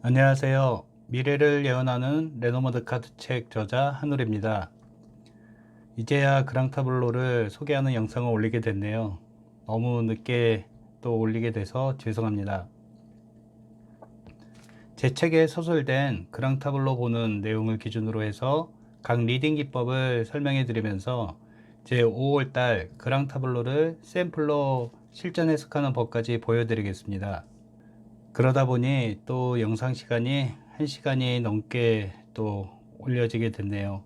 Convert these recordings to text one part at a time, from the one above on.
안녕하세요. 미래를 예언하는 레노머드 카드 책 저자 한울입니다. 이제야 그랑타블로를 소개하는 영상을 올리게 됐네요. 너무 늦게 또 올리게 돼서 죄송합니다. 제 책에 소설된 그랑타블로 보는 내용을 기준으로 해서 각 리딩 기법을 설명해 드리면서 제 5월달 그랑타블로를 샘플로 실전 해석하는 법까지 보여드리겠습니다. 그러다 보니 또 영상 시간이 1시간이 넘게 또 올려지게 됐네요.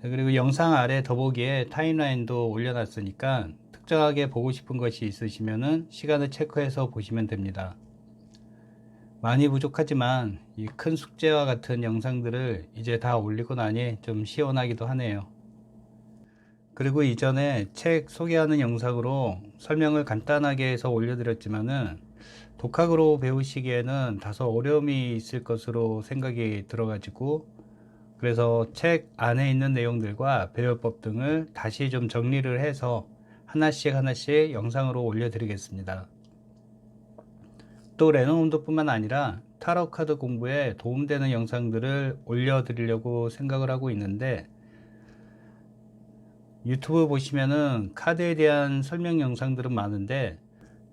그리고 영상 아래 더보기에 타임라인도 올려놨으니까 특정하게 보고 싶은 것이 있으시면 시간을 체크해서 보시면 됩니다. 많이 부족하지만 이 큰 숙제와 같은 영상들을 이제 다 올리고 나니 좀 시원하기도 하네요. 그리고 이전에 책 소개하는 영상으로 설명을 간단하게 해서 올려드렸지만은 독학으로 배우시기에는 다소 어려움이 있을 것으로 생각이 들어가지고 그래서 책 안에 있는 내용들과 배열법 등을 다시 좀 정리를 해서 하나씩 영상으로 올려드리겠습니다. 또 레노몬드 뿐만 아니라 타로 카드 공부에 도움되는 영상들을 올려드리려고 생각을 하고 있는데 유튜브 보시면은 카드에 대한 설명 영상들은 많은데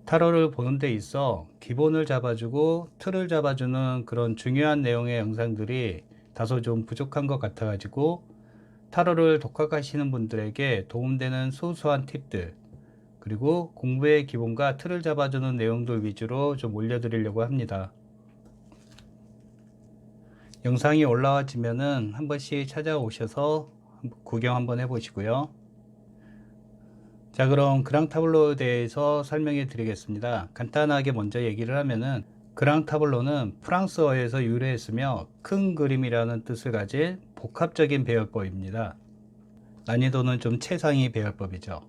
타로를 보는 데 있어 기본을 잡아주고 틀을 잡아주는 그런 중요한 내용의 영상들이 다소 좀 부족한 것 같아 가지고 타로를 독학하시는 분들에게 도움되는 소소한 팁들 그리고 공부의 기본과 틀을 잡아주는 내용들 위주로 좀 올려드리려고 합니다. 영상이 올라와지면은 한 번씩 찾아오셔서 구경 한번 해보시고요. 자, 그럼 그랑타블로에 대해서 설명해 드리겠습니다. 간단하게 먼저 얘기를 하면은 그랑타블로는 프랑스어에서 유래했으며 큰 그림이라는 뜻을 가진 복합적인 배열법입니다. 난이도는 좀 최상위 배열법이죠.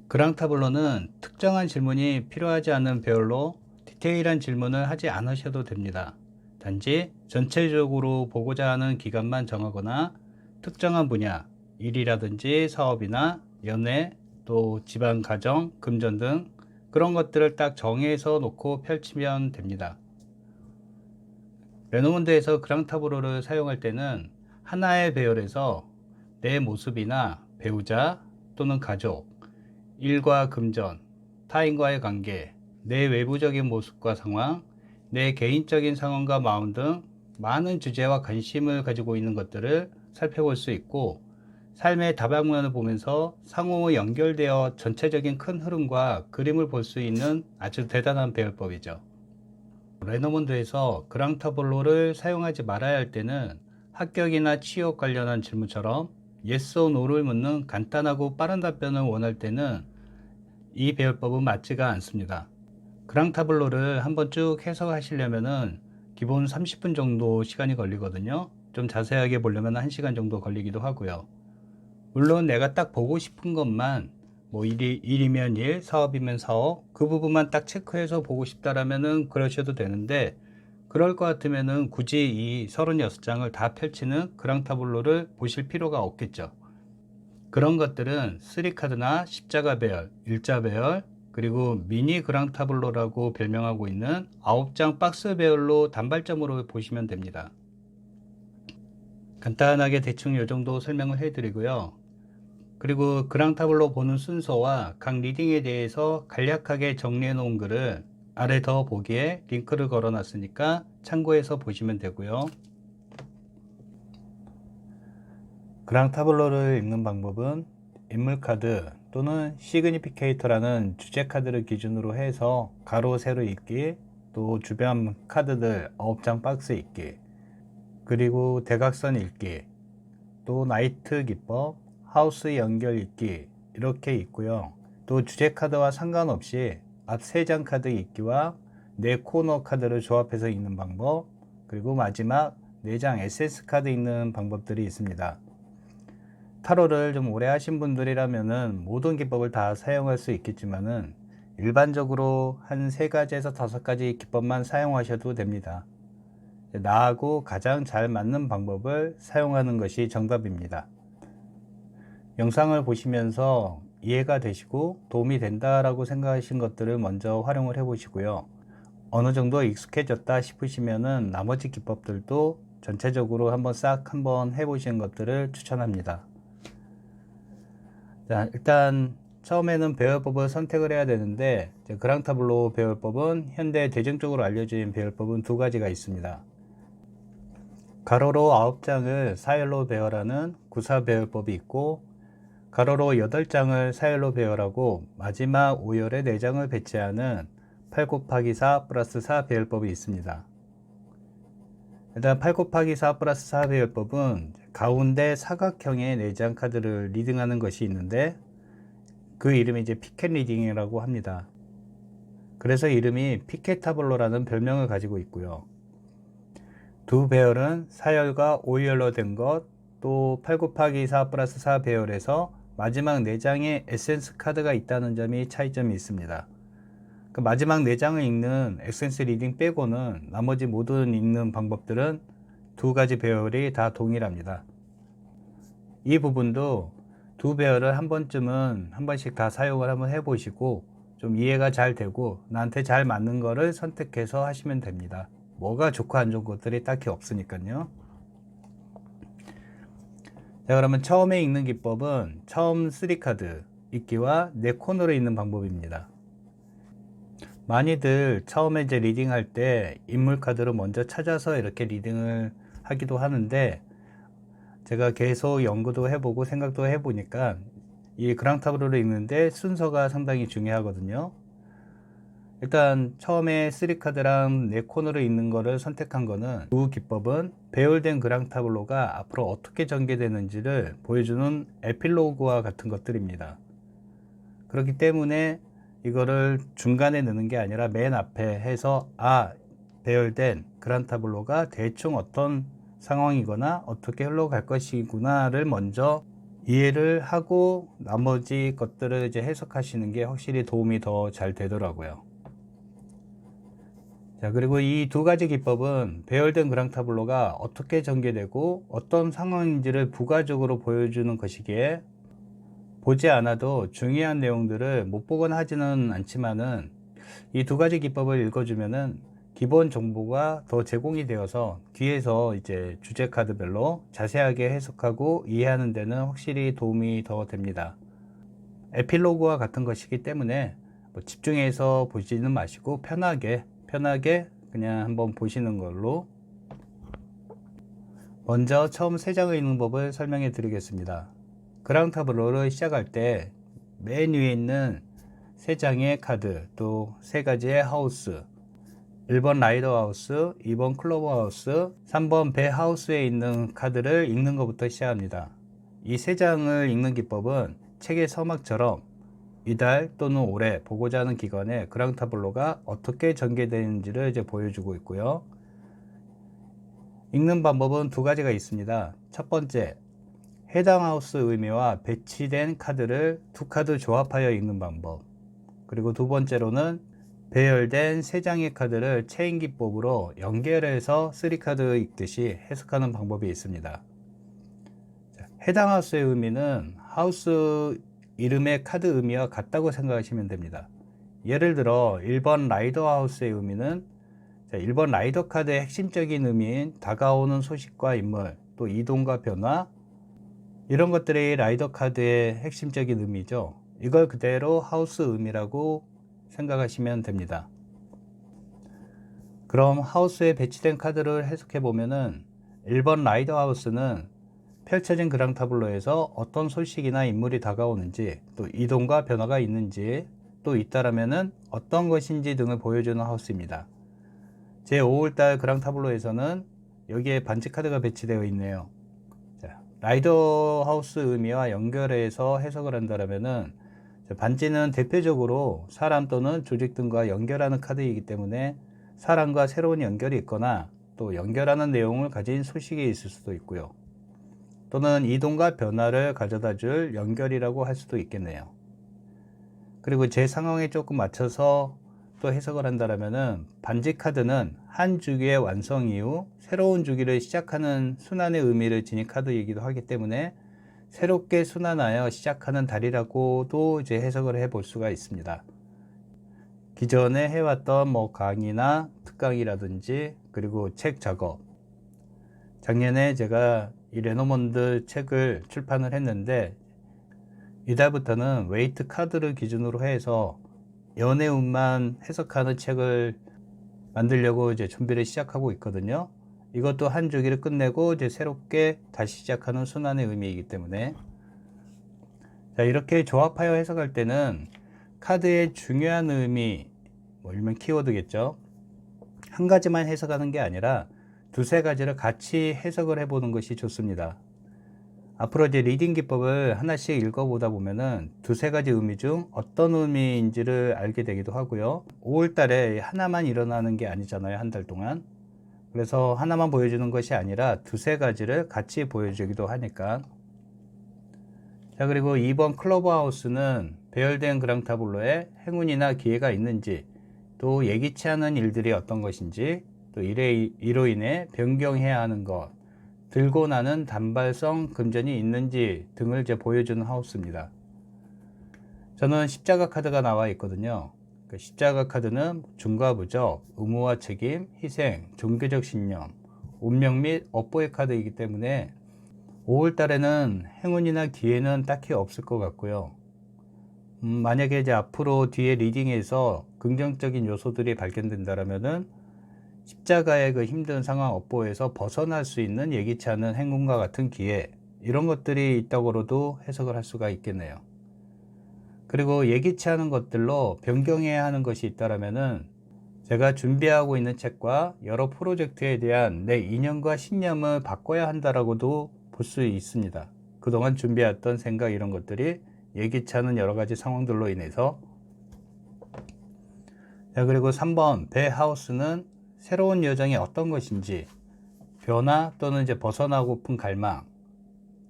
그랑타블로는 특정한 질문이 필요하지 않은 배열로 디테일한 질문을 하지 않으셔도 됩니다. 단지 전체적으로 보고자 하는 기간만 정하거나 특정한 분야, 일이라든지 사업이나 연애, 또 집안 가정, 금전 등 그런 것들을 딱 정해서 놓고 펼치면 됩니다. 레노몬드에서 그랑타브로를 사용할 때는 하나의 배열에서 내 모습이나 배우자 또는 가족, 일과 금전, 타인과의 관계, 내 외부적인 모습과 상황, 내 개인적인 상황과 마음 등 많은 주제와 관심을 가지고 있는 것들을 살펴볼 수 있고 삶의 다방면을 보면서 상호 연결되어 전체적인 큰 흐름과 그림을 볼 수 있는 아주 대단한 배열법이죠. 레노몬드에서 그랑타블로를 사용하지 말아야 할 때는 합격이나 취업 관련한 질문처럼 yes or no를 묻는 간단하고 빠른 답변을 원할 때는 이 배열법은 맞지가 않습니다. 그랑타블로를 한번 쭉 해석하시려면은 기본 30분 정도 시간이 걸리거든요. 좀 자세하게 보려면 1시간 정도 걸리기도 하고요. 물론 내가 딱 보고 싶은 것만 뭐 일이면 일, 사업이면 사업 그 부분만 딱 체크해서 보고 싶다라면은 그러셔도 되는데 그럴 것 같으면은 굳이 이 36장을 다 펼치는 그랑타블로를 보실 필요가 없겠죠. 그런 것들은 3카드나 십자가 배열, 일자 배열, 그리고 미니 그랑타블로라고 별명하고 있는 9장 박스 배열로 단발점으로 보시면 됩니다. 간단하게 대충 이 정도 설명을 해드리고요. 그리고 그랑타블로 보는 순서와 각 리딩에 대해서 간략하게 정리해 놓은 글을 아래 더 보기에 링크를 걸어 놨으니까 참고해서 보시면 되고요. 그랑타블로를 읽는 방법은 인물카드 또는 시그니피케이터라는 주제카드를 기준으로 해서 가로 세로 읽기, 또 주변 카드들 9장 박스 읽기, 그리고 대각선 읽기, 또 나이트 기법, 하우스 연결 읽기 이렇게 있고요. 또 주제 카드와 상관없이 앞 3장 카드 읽기와 4코너 카드를 조합해서 읽는 방법, 그리고 마지막 4장 SS 카드 읽는 방법들이 있습니다. 타로를 좀 오래 하신 분들이라면은 모든 기법을 다 사용할 수 있겠지만은 일반적으로 한 3가지에서 5가지 기법만 사용하셔도 됩니다. 나하고 가장 잘 맞는 방법을 사용하는 것이 정답입니다. 영상을 보시면서 이해가 되시고 도움이 된다라고 생각하신 것들을 먼저 활용을 해 보시고요. 어느 정도 익숙해졌다 싶으시면은 나머지 기법들도 전체적으로 한번 해보시는 것들을 추천합니다. 자, 일단 처음에는 배열법을 선택을 해야 되는데, 그랑타블로 배열법은 현대 대중적으로 알려진 배열법은 두 가지가 있습니다. 가로로 9장을 사열로 배열하는 구사 배열법이 있고, 가로로 8장을 사열로 배열하고 마지막 5열에 4장을 배치하는 8 곱하기 4 플러스 4 배열법이 있습니다. 일단 8 곱하기 4 플러스 4 배열법은 가운데 사각형의 4장 카드를 리딩하는 것이 있는데, 그 이름이 이제 피켓 리딩이라고 합니다. 그래서 이름이 피켓 타블로라는 별명을 가지고 있고요. 두 배열은 사열과 5열로 된 것, 또 8 곱하기 4 플러스 4 배열에서 마지막 4장의 에센스 카드가 있다는 점이 차이점이 있습니다. 그 마지막 4장을 읽는 에센스 리딩 빼고는 나머지 모든 읽는 방법들은 두 가지 배열이 다 동일합니다. 이 부분도 두 배열을 한 번씩 다 사용을 한번 해보시고 좀 이해가 잘 되고 나한테 잘 맞는 거를 선택해서 하시면 됩니다. 뭐가 좋고 안 좋은 것들이 딱히 없으니까요. 자, 그러면 처음에 읽는 기법은 처음 3카드 읽기와 4코너로 읽는 방법입니다. 많이들 처음에 이제 리딩할 때 인물 카드를 먼저 찾아서 이렇게 리딩을 하기도 하는데, 제가 계속 연구도 해보고 생각도 해보니까 이 그랑타블로를 읽는데 순서가 상당히 중요하거든요. 일단 처음에 3카드랑 4코너를 읽는 거를 선택한 거는, 두 기법은 배열된 그랑타블로가 앞으로 어떻게 전개되는지를 보여주는 에필로그와 같은 것들입니다. 그렇기 때문에 이거를 중간에 넣는 게 아니라 맨 앞에 해서 배열된 그랑타블로가 대충 어떤 상황이거나 어떻게 흘러갈 것이구나를 먼저 이해를 하고 나머지 것들을 이제 해석하시는 게 확실히 도움이 더 잘 되더라고요. 자, 그리고 이 두 가지 기법은 배열된 그랑타블로가 어떻게 전개되고 어떤 상황인지를 부가적으로 보여주는 것이기에 보지 않아도 중요한 내용들을 못 보거나 하지는 않지만은, 이 두 가지 기법을 읽어주면은 기본 정보가 더 제공이 되어서 뒤에서 이제 주제 카드별로 자세하게 해석하고 이해하는 데는 확실히 도움이 더 됩니다. 에필로그와 같은 것이기 때문에 뭐 집중해서 보지는 마시고 편하게 그냥 한번 보시는 걸로. 먼저 처음 3장을 읽는 법을 설명해 드리겠습니다. 그랑타블로를 시작할 때 맨 위에 있는 3장의 카드, 또 3가지의 하우스, 1번 라이더 하우스, 2번 클로버 하우스, 3번 배 하우스에 있는 카드를 읽는 것부터 시작합니다. 이 3장을 읽는 기법은 책의 서막처럼 이달 또는 올해 보고자 하는 기간에 그랑타블로가 어떻게 전개되는지를 이제 보여주고 있고요. 읽는 방법은 두 가지가 있습니다. 첫 번째, 해당 하우스 의미와 배치된 카드를 두 카드 조합하여 읽는 방법. 그리고 두 번째로는 배열된 3장의 카드를 체인 기법으로 연결해서 3카드 읽듯이 해석하는 방법이 있습니다. 해당 하우스의 의미는 하우스 이름의 카드 의미와 같다고 생각하시면 됩니다. 예를 들어 1번 라이더 하우스의 의미는 1번 라이더 카드의 핵심적인 의미인 다가오는 소식과 인물, 또 이동과 변화, 이런 것들이 라이더 카드의 핵심적인 의미죠. 이걸 그대로 하우스 의미라고 생각하시면 됩니다. 그럼 하우스에 배치된 카드를 해석해 보면은 1번 라이더 하우스는 펼쳐진 그랑타블로에서 어떤 소식이나 인물이 다가오는지, 또 이동과 변화가 있는지, 또 있다라면은 어떤 것인지 등을 보여주는 하우스입니다. 제 5월달 그랑타블로에서는 여기에 반지 카드가 배치되어 있네요. 자, 라이더 하우스 의미와 연결해서 해석을 한다면은, 반지는 대표적으로 사람 또는 조직 등과 연결하는 카드이기 때문에 사람과 새로운 연결이 있거나 또 연결하는 내용을 가진 소식이 있을 수도 있고요. 또는 이동과 변화를 가져다 줄 연결이라고 할 수도 있겠네요. 그리고 제 상황에 조금 맞춰서 또 해석을 한다면은, 반지 카드는 한 주기의 완성 이후 새로운 주기를 시작하는 순환의 의미를 지닌 카드이기도 하기 때문에 새롭게 순환하여 시작하는 달이라고도 이제 해석을 해볼 수가 있습니다. 기존에 해왔던 뭐 강의나 특강이라든지 그리고 책 작업, 작년에 제가 이 레노먼드 책을 출판을 했는데 이달부터는 웨이트 카드를 기준으로 해서 연애운만 해석하는 책을 만들려고 이제 준비를 시작하고 있거든요. 이것도 한 주기를 끝내고 이제 새롭게 다시 시작하는 순환의 의미이기 때문에, 자, 이렇게 조합하여 해석할 때는 카드의 중요한 의미, 뭐 일명 키워드겠죠. 한 가지만 해석하는 게 아니라 두세 가지를 같이 해석을 해보는 것이 좋습니다. 앞으로 이제 리딩 기법을 하나씩 읽어보다 보면은 두세 가지 의미 중 어떤 의미인지를 알게 되기도 하고요. 5월 달에 하나만 일어나는 게 아니잖아요, 한 달 동안. 그래서 하나만 보여주는 것이 아니라 두세 가지를 같이 보여주기도 하니까. 자, 그리고 2번 클러브하우스는 배열된 그랑타블로에 행운이나 기회가 있는지, 또 예기치 않은 일들이 어떤 것인지, 또 이로 인해 변경해야 하는 것, 들고 나는 단발성 금전이 있는지 등을 이제 보여주는 하우스입니다. 저는 십자가 카드가 나와 있거든요. 그 십자가 카드는 중과 부적, 의무와 책임, 희생, 종교적 신념, 운명 및 업보의 카드이기 때문에 5월 달에는 행운이나 기회는 딱히 없을 것 같고요. 만약에 이제 앞으로 뒤에 리딩에서 긍정적인 요소들이 발견된다면은 십자가의 그 힘든 상황 업보에서 벗어날 수 있는 예기치 않은 행운과 같은 기회, 이런 것들이 있다고도 해석을 할 수가 있겠네요. 그리고 예기치 않은 것들로 변경해야 하는 것이 있다면은 제가 준비하고 있는 책과 여러 프로젝트에 대한 내 이념과 신념을 바꿔야 한다라고도 볼 수 있습니다. 그동안 준비했던 생각, 이런 것들이 예기치 않은 여러 가지 상황들로 인해서. 자, 그리고 3번 배 하우스는 새로운 여정이 어떤 것인지, 변화 또는 이제 벗어나고픈 갈망,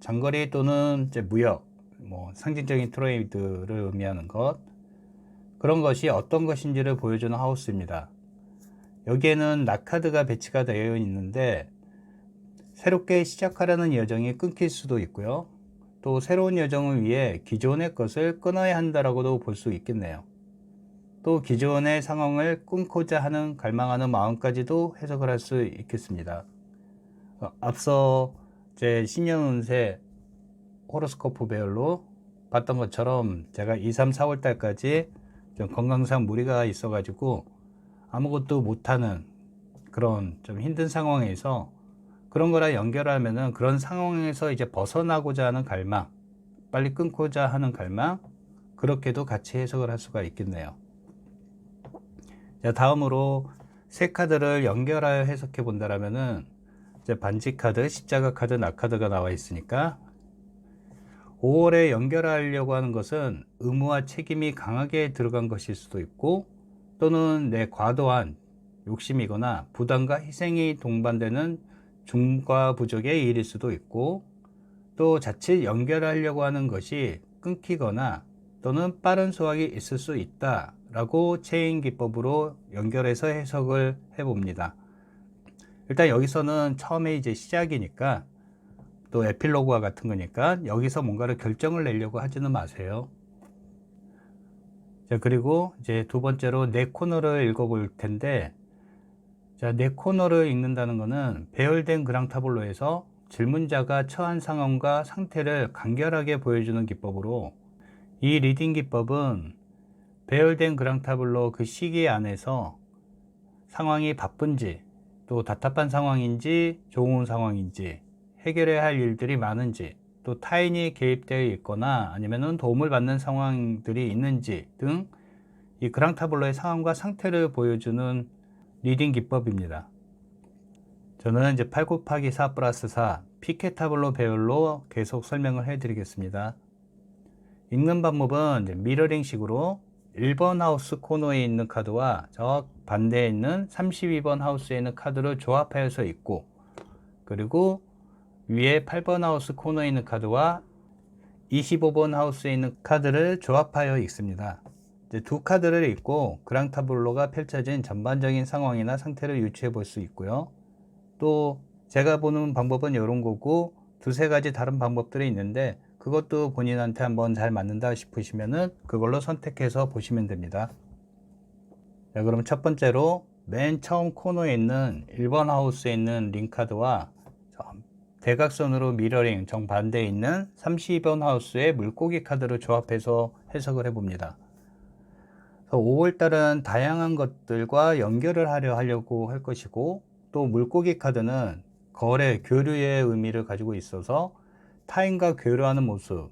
장거리 또는 이제 무역, 뭐 상징적인 트레이드를 의미하는 것, 그런 것이 어떤 것인지를 보여주는 하우스입니다. 여기에는 낙카드가 배치가 되어 있는데 새롭게 시작하려는 여정이 끊길 수도 있고요. 또 새로운 여정을 위해 기존의 것을 끊어야 한다라고도 볼 수 있겠네요. 또 기존의 상황을 끊고자 하는 갈망하는 마음까지도 해석을 할 수 있겠습니다. 앞서 제 신년운세 호로스코프 배열로 봤던 것처럼 제가 2, 3, 4월 달까지 좀 건강상 무리가 있어 가지고 아무것도 못하는 그런 좀 힘든 상황에서 그런 거랑 연결하면은 그런 상황에서 이제 벗어나고자 하는 갈망, 빨리 끊고자 하는 갈망, 그렇게도 같이 해석을 할 수가 있겠네요. 자, 다음으로 세 카드를 연결하여 해석해 본다면은 이제 반지 카드, 십자가 카드, 낙카드가 나와 있으니까 5월에 연결하려고 하는 것은 의무와 책임이 강하게 들어간 것일 수도 있고, 또는 내 과도한 욕심이거나 부담과 희생이 동반되는 중과 부족의 일일 수도 있고, 또 자칫 연결하려고 하는 것이 끊기거나 또는 빠른 소확이 있을 수 있다 라고 체인 기법으로 연결해서 해석을 해 봅니다. 일단 여기서는 처음에 이제 시작이니까, 또 에필로그와 같은 거니까 여기서 뭔가를 결정을 내려고 하지는 마세요. 자, 그리고 이제 두 번째로 네 코너를 읽어볼 텐데, 자, 네 코너를 읽는다는 것은 배열된 그랑타블로에서 질문자가 처한 상황과 상태를 간결하게 보여주는 기법으로, 이 리딩 기법은 배열된 그랑타블로 그 시기 안에서 상황이 바쁜지, 또 답답한 상황인지, 좋은 상황인지, 해결해야 할 일들이 많은지, 또 타인이 개입되어 있거나 아니면 도움을 받는 상황들이 있는지 등 이 그랑타블로의 상황과 상태를 보여주는 리딩 기법입니다. 저는 이제 8 곱하기 4 플러스 4 피케 타블로 배열로 계속 설명을 해 드리겠습니다. 읽는 방법은 이제 미러링 식으로 1번 하우스 코너에 있는 카드와 저 반대에 있는 32번 하우스에 있는 카드를 조합하여서 읽고, 그리고 위에 8번 하우스 코너에 있는 카드와 25번 하우스에 있는 카드를 조합하여 읽습니다. 이제 두 카드를 읽고 그랑타블로가 펼쳐진 전반적인 상황이나 상태를 유추해 볼 수 있고요. 또 제가 보는 방법은 이런 거고, 두세 가지 다른 방법들이 있는데 그것도 본인한테 한번 잘 맞는다 싶으시면은 그걸로 선택해서 보시면 됩니다. 자, 그럼 첫 번째로 맨 처음 코너에 있는 1번 하우스에 있는 링카드와 대각선으로 미러링 정반대에 있는 32번 하우스의 물고기 카드를 조합해서 해석을 해봅니다. 5월달은 다양한 것들과 연결을 하려고 할 것이고, 또 물고기 카드는 거래, 교류의 의미를 가지고 있어서 타인과 교류하는 모습,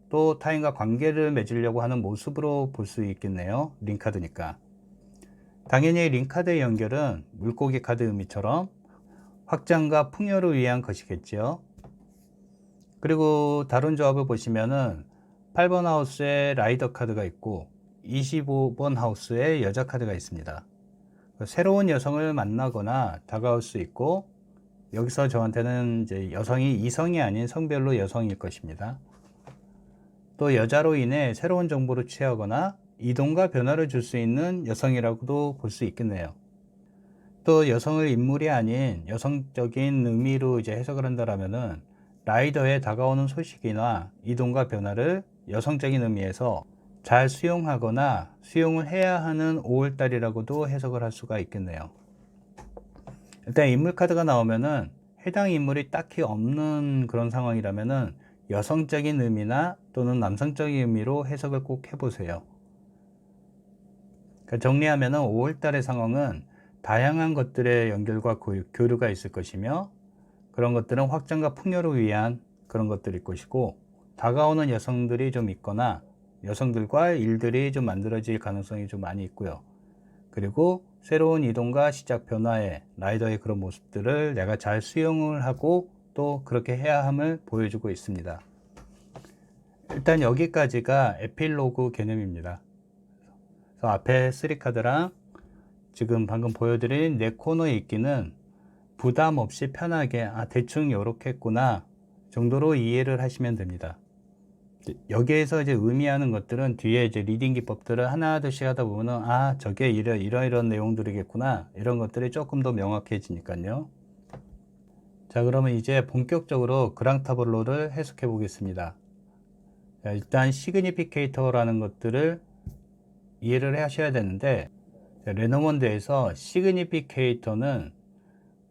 또 타인과 관계를 맺으려고 하는 모습으로 볼 수 있겠네요. 링카드니까. 당연히 링카드의 연결은 물고기 카드 의미처럼 확장과 풍요를 위한 것이겠죠. 그리고 다른 조합을 보시면은 8번 하우스에 라이더 카드가 있고 25번 하우스에 여자 카드가 있습니다. 새로운 여성을 만나거나 다가올 수 있고, 여기서 저한테는 이제 여성이 이성이 아닌 성별로 여성일 것입니다. 또 여자로 인해 새로운 정보를 취하거나 이동과 변화를 줄 수 있는 여성이라고도 볼 수 있겠네요. 또 여성을 인물이 아닌 여성적인 의미로 이제 해석을 한다면은 라이더에 다가오는 소식이나 이동과 변화를 여성적인 의미에서 잘 수용하거나 수용을 해야 하는 5월달이라고도 해석을 할 수가 있겠네요. 일단 인물 카드가 나오면은 해당 인물이 딱히 없는 그런 상황이라면은 여성적인 의미나 또는 남성적인 의미로 해석을 꼭 해보세요. 그러니까 정리하면은 5월달의 상황은 다양한 것들의 연결과 교류가 있을 것이며, 그런 것들은 확장과 풍요를 위한 그런 것들일 것이고, 다가오는 여성들이 좀 있거나 여성들과 일들이 좀 만들어질 가능성이 좀 많이 있고요. 그리고 새로운 이동과 시작 변화의 라이더의 그런 모습들을 내가 잘 수용을 하고 또 그렇게 해야 함을 보여주고 있습니다. 일단 여기까지가 에필로그 개념입니다. 그래서 앞에 3카드랑 지금 방금 보여드린 네 코너에 있기는 부담 없이 편하게 대충 요렇게 했구나 정도로 이해를 하시면 됩니다. 여기에서 이제 의미하는 것들은 뒤에 이제 리딩 기법들을 하나 둘씩 하다 보면은 저게 이런 내용들이겠구나, 이런 것들이 조금 더 명확해지니까요. 자, 그러면 이제 본격적으로 그랑타블로를 해석해 보겠습니다. 자, 일단 시그니피케이터라는 것들을 이해를 하셔야 되는데, 레노먼드에서 시그니피케이터는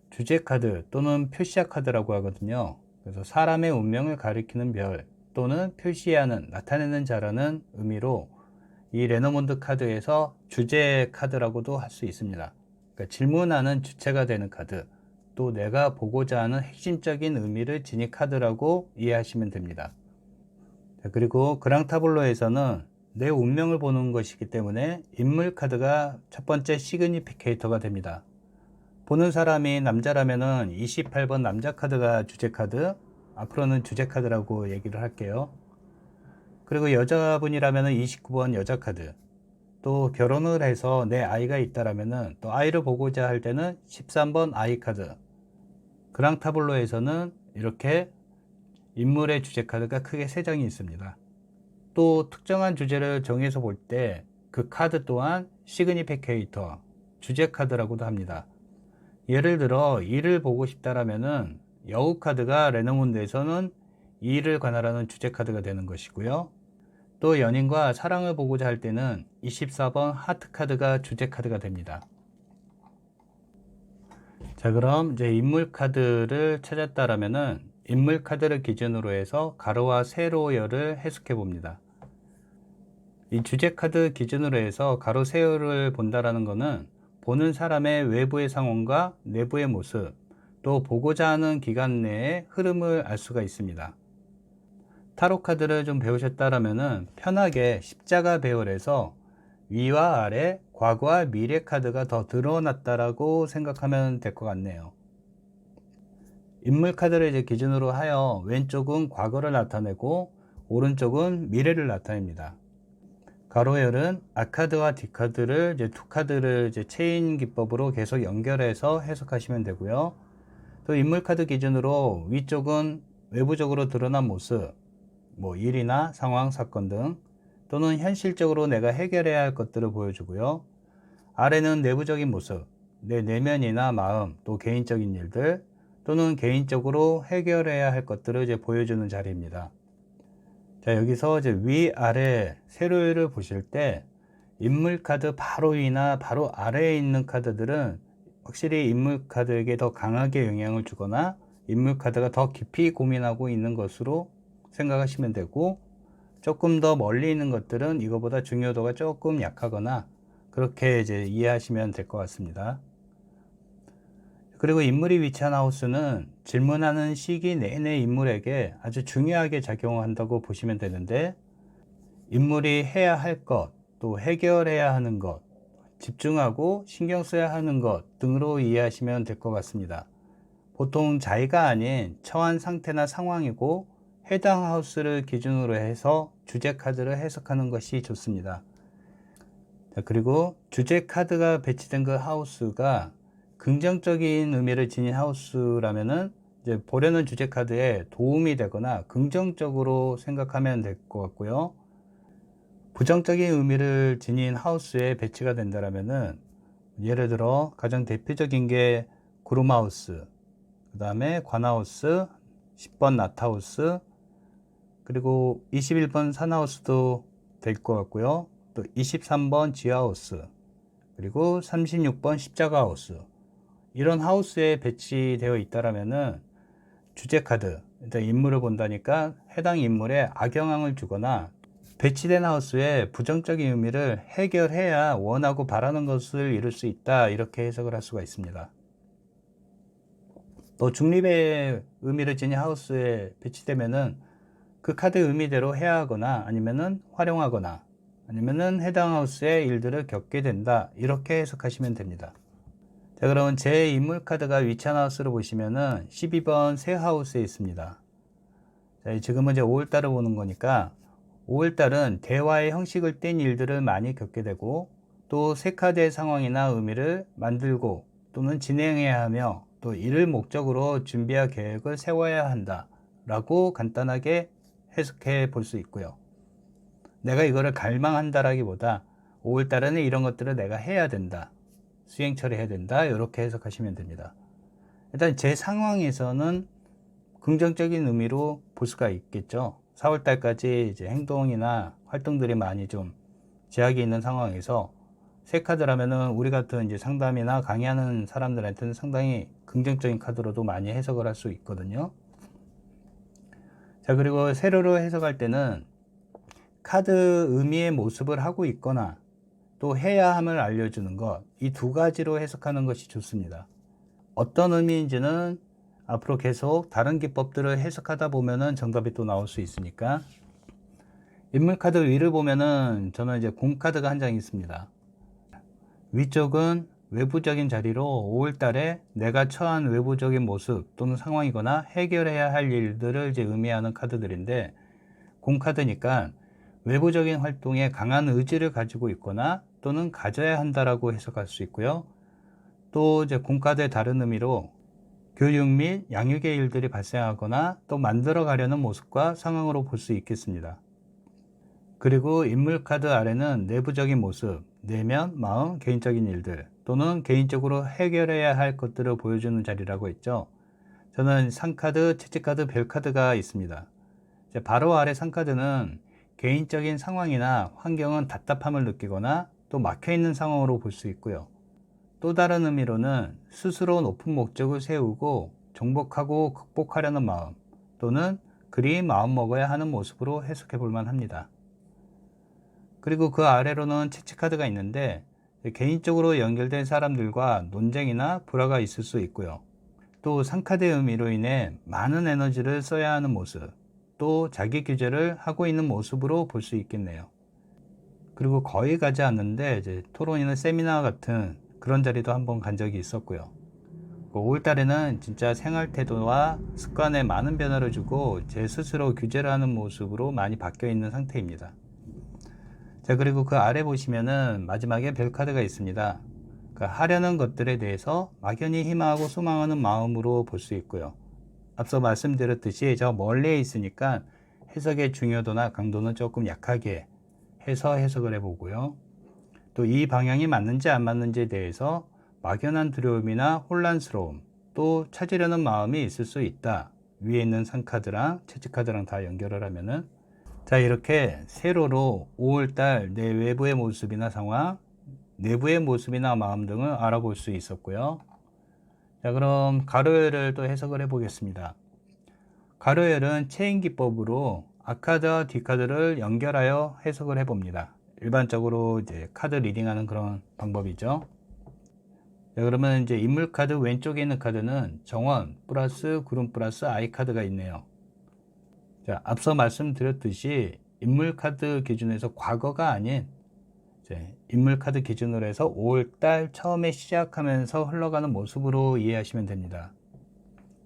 주제 카드 또는 표시화 카드라고 하거든요. 그래서 사람의 운명을 가리키는 별 또는 표시하는, 나타내는 자라는 의미로 이 레노먼드 카드에서 주제 카드라고도 할 수 있습니다. 그러니까 질문하는 주체가 되는 카드, 또 내가 보고자 하는 핵심적인 의미를 지닌 카드라고 이해하시면 됩니다. 자, 그리고 그랑타블로에서는 내 운명을 보는 것이기 때문에 인물 카드가 첫 번째 시그니피케이터가 됩니다. 보는 사람이 남자라면은 28번 남자 카드가 주제 카드, 앞으로는 주제 카드라고 얘기를 할게요. 그리고 여자분이라면은 29번 여자 카드, 또 결혼을 해서 내 아이가 있다라면은 또 아이를 보고자 할 때는 13번 아이 카드. 그랑타블로에서는 이렇게 인물의 주제 카드가 크게 3장이 있습니다. 또 특정한 주제를 정해서 볼 때 그 카드 또한 시그니피케이터, 주제 카드라고도 합니다. 예를 들어 일을 보고 싶다라면은 여우 카드가 레노몬드에서는 일을 관할하는 주제 카드가 되는 것이고요. 또 연인과 사랑을 보고자 할 때는 24번 하트 카드가 주제 카드가 됩니다. 자, 그럼 이제 인물 카드를 찾았다라면은 인물 카드를 기준으로 해서 가로와 세로열을 해석해 봅니다. 이 주제 카드 기준으로 해서 가로 세로를 본다라는 것은 보는 사람의 외부의 상황과 내부의 모습, 또 보고자 하는 기간 내의 흐름을 알 수가 있습니다. 타로 카드를 좀 배우셨다라면은 편하게 십자가 배열에서 위와 아래, 과거와 미래 카드가 더 드러났다라고 생각하면 될 것 같네요. 인물 카드를 이제 기준으로 하여 왼쪽은 과거를 나타내고 오른쪽은 미래를 나타냅니다. 가로열은 앞카드와 뒷카드를 이제 두 카드를 이제 체인 기법으로 계속 연결해서 해석하시면 되고요. 또 인물 카드 기준으로 위쪽은 외부적으로 드러난 모습, 뭐 일이나 상황, 사건 등 또는 현실적으로 내가 해결해야 할 것들을 보여주고요. 아래는 내부적인 모습, 내 내면이나 마음, 또 개인적인 일들 또는 개인적으로 해결해야 할 것들을 이제 보여주는 자리입니다. 자, 여기서 이제 위, 아래 세로열을 보실 때 인물 카드 바로 위나 바로 아래에 있는 카드들은 확실히 인물 카드에게 더 강하게 영향을 주거나 인물 카드가 더 깊이 고민하고 있는 것으로 생각하시면 되고, 조금 더 멀리 있는 것들은 이거보다 중요도가 조금 약하거나 그렇게 이제 이해하시면 될 것 같습니다. 그리고 인물이 위치한 하우스는 질문하는 시기 내내 인물에게 아주 중요하게 작용한다고 보시면 되는데, 인물이 해야 할 것, 또 해결해야 하는 것, 집중하고 신경 써야 하는 것 등으로 이해하시면 될 것 같습니다. 보통 자의가 아닌 처한 상태나 상황이고 해당 하우스를 기준으로 해서 주제 카드를 해석하는 것이 좋습니다. 그리고 주제 카드가 배치된 그 하우스가 긍정적인 의미를 지닌 하우스라면은 이제 보려는 주제 카드에 도움이 되거나 긍정적으로 생각하면 될 것 같고요. 부정적인 의미를 지닌 하우스에 배치가 된다면은 예를 들어 가장 대표적인 게 구름하우스, 그 다음에 관하우스, 10번 나트하우스, 그리고 21번 산하우스도 될 것 같고요. 또 23번 지하우스, 그리고 36번 십자가하우스, 이런 하우스에 배치되어 있다라면은 주제 카드, 일단 인물을 본다니까 해당 인물에 악영향을 주거나 배치된 하우스의 부정적인 의미를 해결해야 원하고 바라는 것을 이룰 수 있다, 이렇게 해석을 할 수가 있습니다. 또 중립의 의미를 지닌 하우스에 배치되면은 그 카드의 의미대로 해야 하거나 아니면은 활용하거나 아니면은 해당 하우스의 일들을 겪게 된다, 이렇게 해석하시면 됩니다. 자, 그러면 제 인물 카드가 위치한 하우스를 보시면은 12번 새 하우스에 있습니다. 자, 지금은 이제 5월달을 보는 거니까 5월달은 대화의 형식을 뗀 일들을 많이 겪게 되고, 또 새 카드의 상황이나 의미를 만들고 또는 진행해야 하며 또 이를 목적으로 준비할 계획을 세워야 한다 라고 간단하게 해석해 볼 수 있고요. 내가 이거를 갈망한다라기보다 5월달에는 이런 것들을 내가 해야 된다, 수행 처리해야 된다, 이렇게 해석하시면 됩니다. 일단 제 상황에서는 긍정적인 의미로 볼 수가 있겠죠. 4월달까지 이제 행동이나 활동들이 많이 좀 제약이 있는 상황에서 새 카드라면은 우리 같은 이제 상담이나 강의하는 사람들한테는 상당히 긍정적인 카드로도 많이 해석을 할 수 있거든요. 자, 그리고 세로로 해석할 때는 카드 의미의 모습을 하고 있거나 또 해야 함을 알려주는 것, 이 두 가지로 해석하는 것이 좋습니다. 어떤 의미인지는 앞으로 계속 다른 기법들을 해석하다 보면은 정답이 또 나올 수 있으니까. 인물 카드 위를 보면은 저는 이제 공 카드가 한 장 있습니다. 위쪽은 외부적인 자리로 5월 달에 내가 처한 외부적인 모습 또는 상황이거나 해결해야 할 일들을 이제 의미하는 카드들인데, 공 카드니까 외부적인 활동에 강한 의지를 가지고 있거나 또는 가져야 한다라고 해석할 수 있고요. 또 이제 공 카드의 다른 의미로 교육 및 양육의 일들이 발생하거나 또 만들어 가려는 모습과 상황으로 볼 수 있겠습니다. 그리고 인물 카드 아래는 내부적인 모습, 내면, 마음, 개인적인 일들 또는 개인적으로 해결해야 할 것들을 보여주는 자리라고 했죠. 저는 상카드, 채찍카드, 별카드가 있습니다. 바로 아래 상카드는 개인적인 상황이나 환경은 답답함을 느끼거나 또 막혀있는 상황으로 볼 수 있고요. 또 다른 의미로는 스스로 높은 목적을 세우고 정복하고 극복하려는 마음 또는 그리 마음먹어야 하는 모습으로 해석해 볼 만합니다. 그리고 그 아래로는 채찍카드가 있는데 개인적으로 연결된 사람들과 논쟁이나 불화가 있을 수 있고요. 또 상카드의 의미로 인해 많은 에너지를 써야 하는 모습, 또 자기 규제를 하고 있는 모습으로 볼 수 있겠네요. 그리고 거의 가지 않는데 이제 토론이나 세미나 같은 그런 자리도 한번 간 적이 있었고요. 5월달에는 진짜 생활 태도와 습관에 많은 변화를 주고 제 스스로 규제를 하는 모습으로 많이 바뀌어 있는 상태입니다. 자, 그리고 그 아래 보시면은 마지막에 별 카드가 있습니다. 그러니까 하려는 것들에 대해서 막연히 희망하고 소망하는 마음으로 볼 수 있고요. 앞서 말씀드렸듯이 저 멀리에 있으니까 해석의 중요도나 강도는 조금 약하게 해서 해석을 해보고요. 또 이 방향이 맞는지 안 맞는지에 대해서 막연한 두려움이나 혼란스러움, 또 찾으려는 마음이 있을 수 있다. 위에 있는 상카드랑 채찍카드랑 다 연결을 하면은. 자, 이렇게 세로로 5월달 내 외부의 모습이나 상황, 내부의 모습이나 마음 등을 알아볼 수 있었고요. 자, 그럼 가로열을 또 해석을 해 보겠습니다. 가로열은 체인 기법으로 앞카드와 뒷카드를 연결하여 해석을 해 봅니다. 일반적으로 이제 카드 리딩하는 그런 방법이죠. 자, 그러면 이제 인물 카드 왼쪽에 있는 카드는 정원 플러스 구름 플러스 아이 카드가 있네요. 자, 앞서 말씀드렸듯이 인물 카드 기준에서 과거가 아닌 인물 카드 기준으로 해서 5월달 처음에 시작하면서 흘러가는 모습으로 이해하시면 됩니다.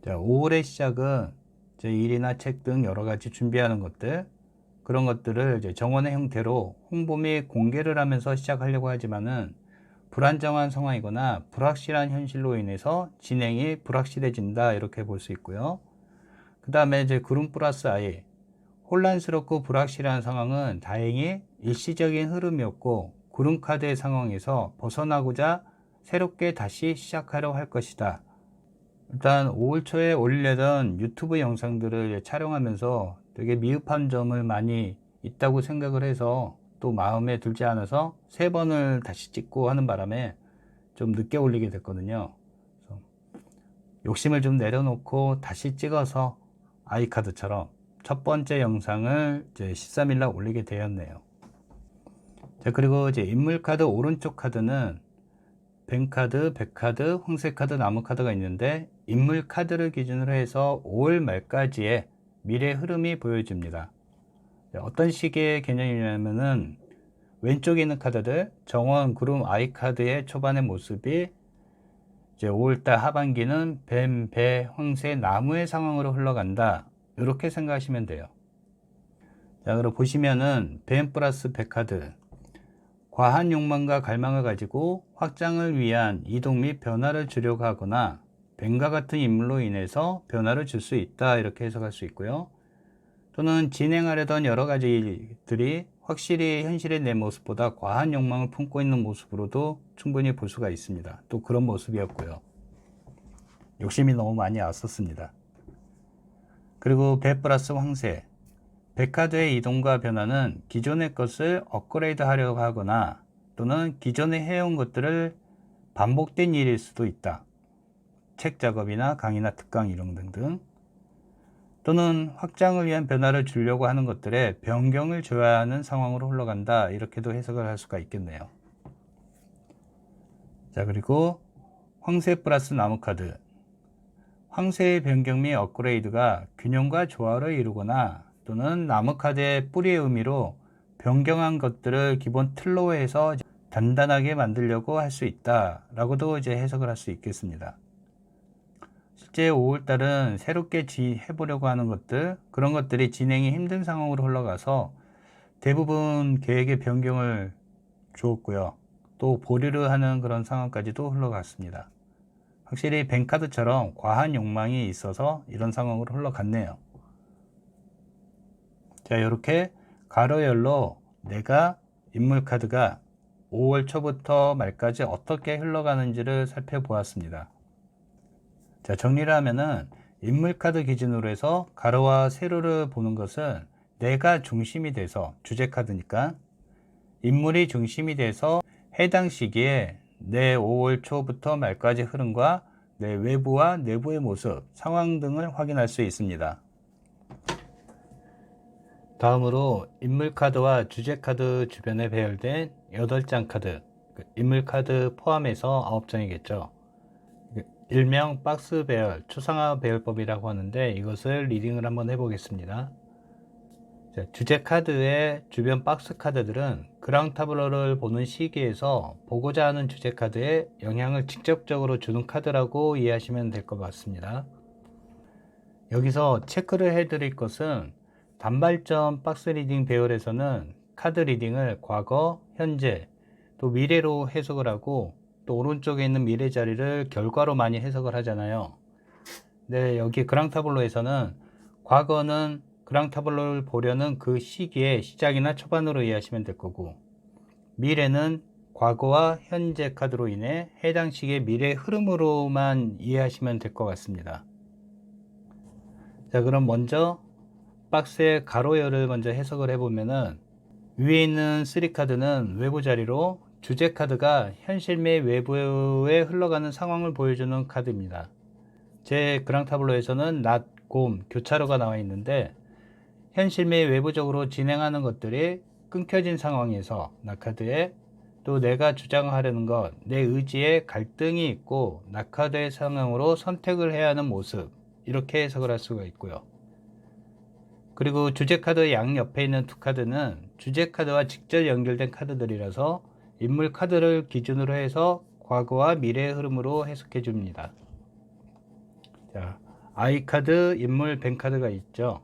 자, 5월의 시작은 이제 일이나 책 등 여러 가지 준비하는 것들, 그런 것들을 이제 정원의 형태로 홍보 및 공개를 하면서 시작하려고 하지만은 불안정한 상황이거나 불확실한 현실로 인해서 진행이 불확실해진다, 이렇게 볼 수 있고요. 그 다음에 이제 구름 플러스 아이, 혼란스럽고 불확실한 상황은 다행히 일시적인 흐름이었고 구름 카드의 상황에서 벗어나고자 새롭게 다시 시작하려 할 것이다. 일단 5월 초에 올리려던 유튜브 영상들을 촬영하면서 되게 미흡한 점을 많이 있다고 생각을 해서 또 마음에 들지 않아서 3번을 다시 찍고 하는 바람에 좀 늦게 올리게 됐거든요. 그래서 욕심을 좀 내려놓고 다시 찍어서 아이카드처럼 첫 번째 영상을 이제 13일날 올리게 되었네요. 자, 그리고 이제 인물 카드 오른쪽 카드는 뱅카드, 백카드, 황새카드, 나무카드가 있는데 인물 카드를 기준으로 해서 5월 말까지의 미래 흐름이 보여집니다. 어떤 식의 개념이냐면은 왼쪽에 있는 카드들 정원, 구름, 아이 카드의 초반의 모습이 이제 5월달 하반기는 뱀, 배, 황새, 나무의 상황으로 흘러간다, 이렇게 생각하시면 돼요. 자, 그리고 보시면은 뱀 플러스 백카드, 과한 욕망과 갈망을 가지고 확장을 위한 이동 및 변화를 주려고 하거나 뱀과 같은 인물로 인해서 변화를 줄 수 있다, 이렇게 해석할 수 있고요. 또는 진행하려던 여러 가지들이 확실히 현실의 내 모습보다 과한 욕망을 품고 있는 모습으로도 충분히 볼 수가 있습니다. 또 그런 모습이었고요. 욕심이 너무 많이 앞섰습니다. 그리고 배 플러스 황새, 백카드의 이동과 변화는 기존의 것을 업그레이드 하려고 하거나 또는 기존에 해온 것들을 반복된 일일 수도 있다. 책 작업이나 강의나 특강 이런 등등. 또는 확장을 위한 변화를 주려고 하는 것들에 변경을 줘야 하는 상황으로 흘러간다, 이렇게도 해석을 할 수가 있겠네요. 자, 그리고 황새 플러스 나무카드, 황새의 변경 및 업그레이드가 균형과 조화를 이루거나 또는 나무카드의 뿌리의 의미로 변경한 것들을 기본 틀로 해서 단단하게 만들려고 할 수 있다, 라고도 이제 해석을 할 수 있겠습니다. 실제 5월달은 새롭게 해보려고 하는 것들, 그런 것들이 진행이 힘든 상황으로 흘러가서 대부분 계획의 변경을 주었고요. 또 보류를 하는 그런 상황까지도 흘러갔습니다. 확실히 뱅카드처럼 과한 욕망이 있어서 이런 상황으로 흘러갔네요. 자, 이렇게 가로열로 내가 인물 카드가 5월 초부터 말까지 어떻게 흘러가는지를 살펴보았습니다. 자, 정리를 하면은 인물 카드 기준으로 해서 가로와 세로를 보는 것은 내가 중심이 돼서, 주제 카드니까 인물이 중심이 돼서 해당 시기에 내 5월 초부터 말까지 흐름과 내 외부와 내부의 모습, 상황 등을 확인할 수 있습니다. 다음으로 인물 카드와 주제 카드 주변에 배열된 8장 카드, 인물 카드 포함해서 9장이겠죠. 일명 박스 배열, 초상화 배열법이라고 하는데 이것을 리딩을 한번 해보겠습니다. 자, 주제 카드의 주변 박스 카드들은 그랑 타블러를 보는 시기에서 보고자 하는 주제 카드에 영향을 직접적으로 주는 카드라고 이해하시면 될 것 같습니다. 여기서 체크를 해드릴 것은 단발점 박스 리딩 배열에서는 카드 리딩을 과거, 현재, 또 미래로 해석을 하고 또 오른쪽에 있는 미래 자리를 결과로 많이 해석을 하잖아요. 네, 여기 그랑타블로에서는 과거는 그랑타블로를 보려는 그 시기의 시작이나 초반으로 이해하시면 될 거고, 미래는 과거와 현재 카드로 인해 해당 시기의 미래 흐름으로만 이해하시면 될 것 같습니다. 자, 그럼 먼저 박스의 가로열을 먼저 해석을 해보면은, 위에 있는 3카드는 외부 자리로 주제 카드가 현실 및 외부에 흘러가는 상황을 보여주는 카드입니다. 제 그랑타블로에서는 낫, 곰, 교차로가 나와 있는데, 현실 및 외부적으로 진행하는 것들이 끊겨진 상황에서 낙카드에 또 내가 주장하려는 것, 내 의지에 갈등이 있고 낙카드의 상황으로 선택을 해야 하는 모습, 이렇게 해석을 할 수가 있고요. 그리고 주제 카드 양 옆에 있는 두 카드는 주제 카드와 직접 연결된 카드들이라서 인물 카드를 기준으로 해서 과거와 미래의 흐름으로 해석해 줍니다. 자, I 카드, 인물, 벤 카드가 있죠.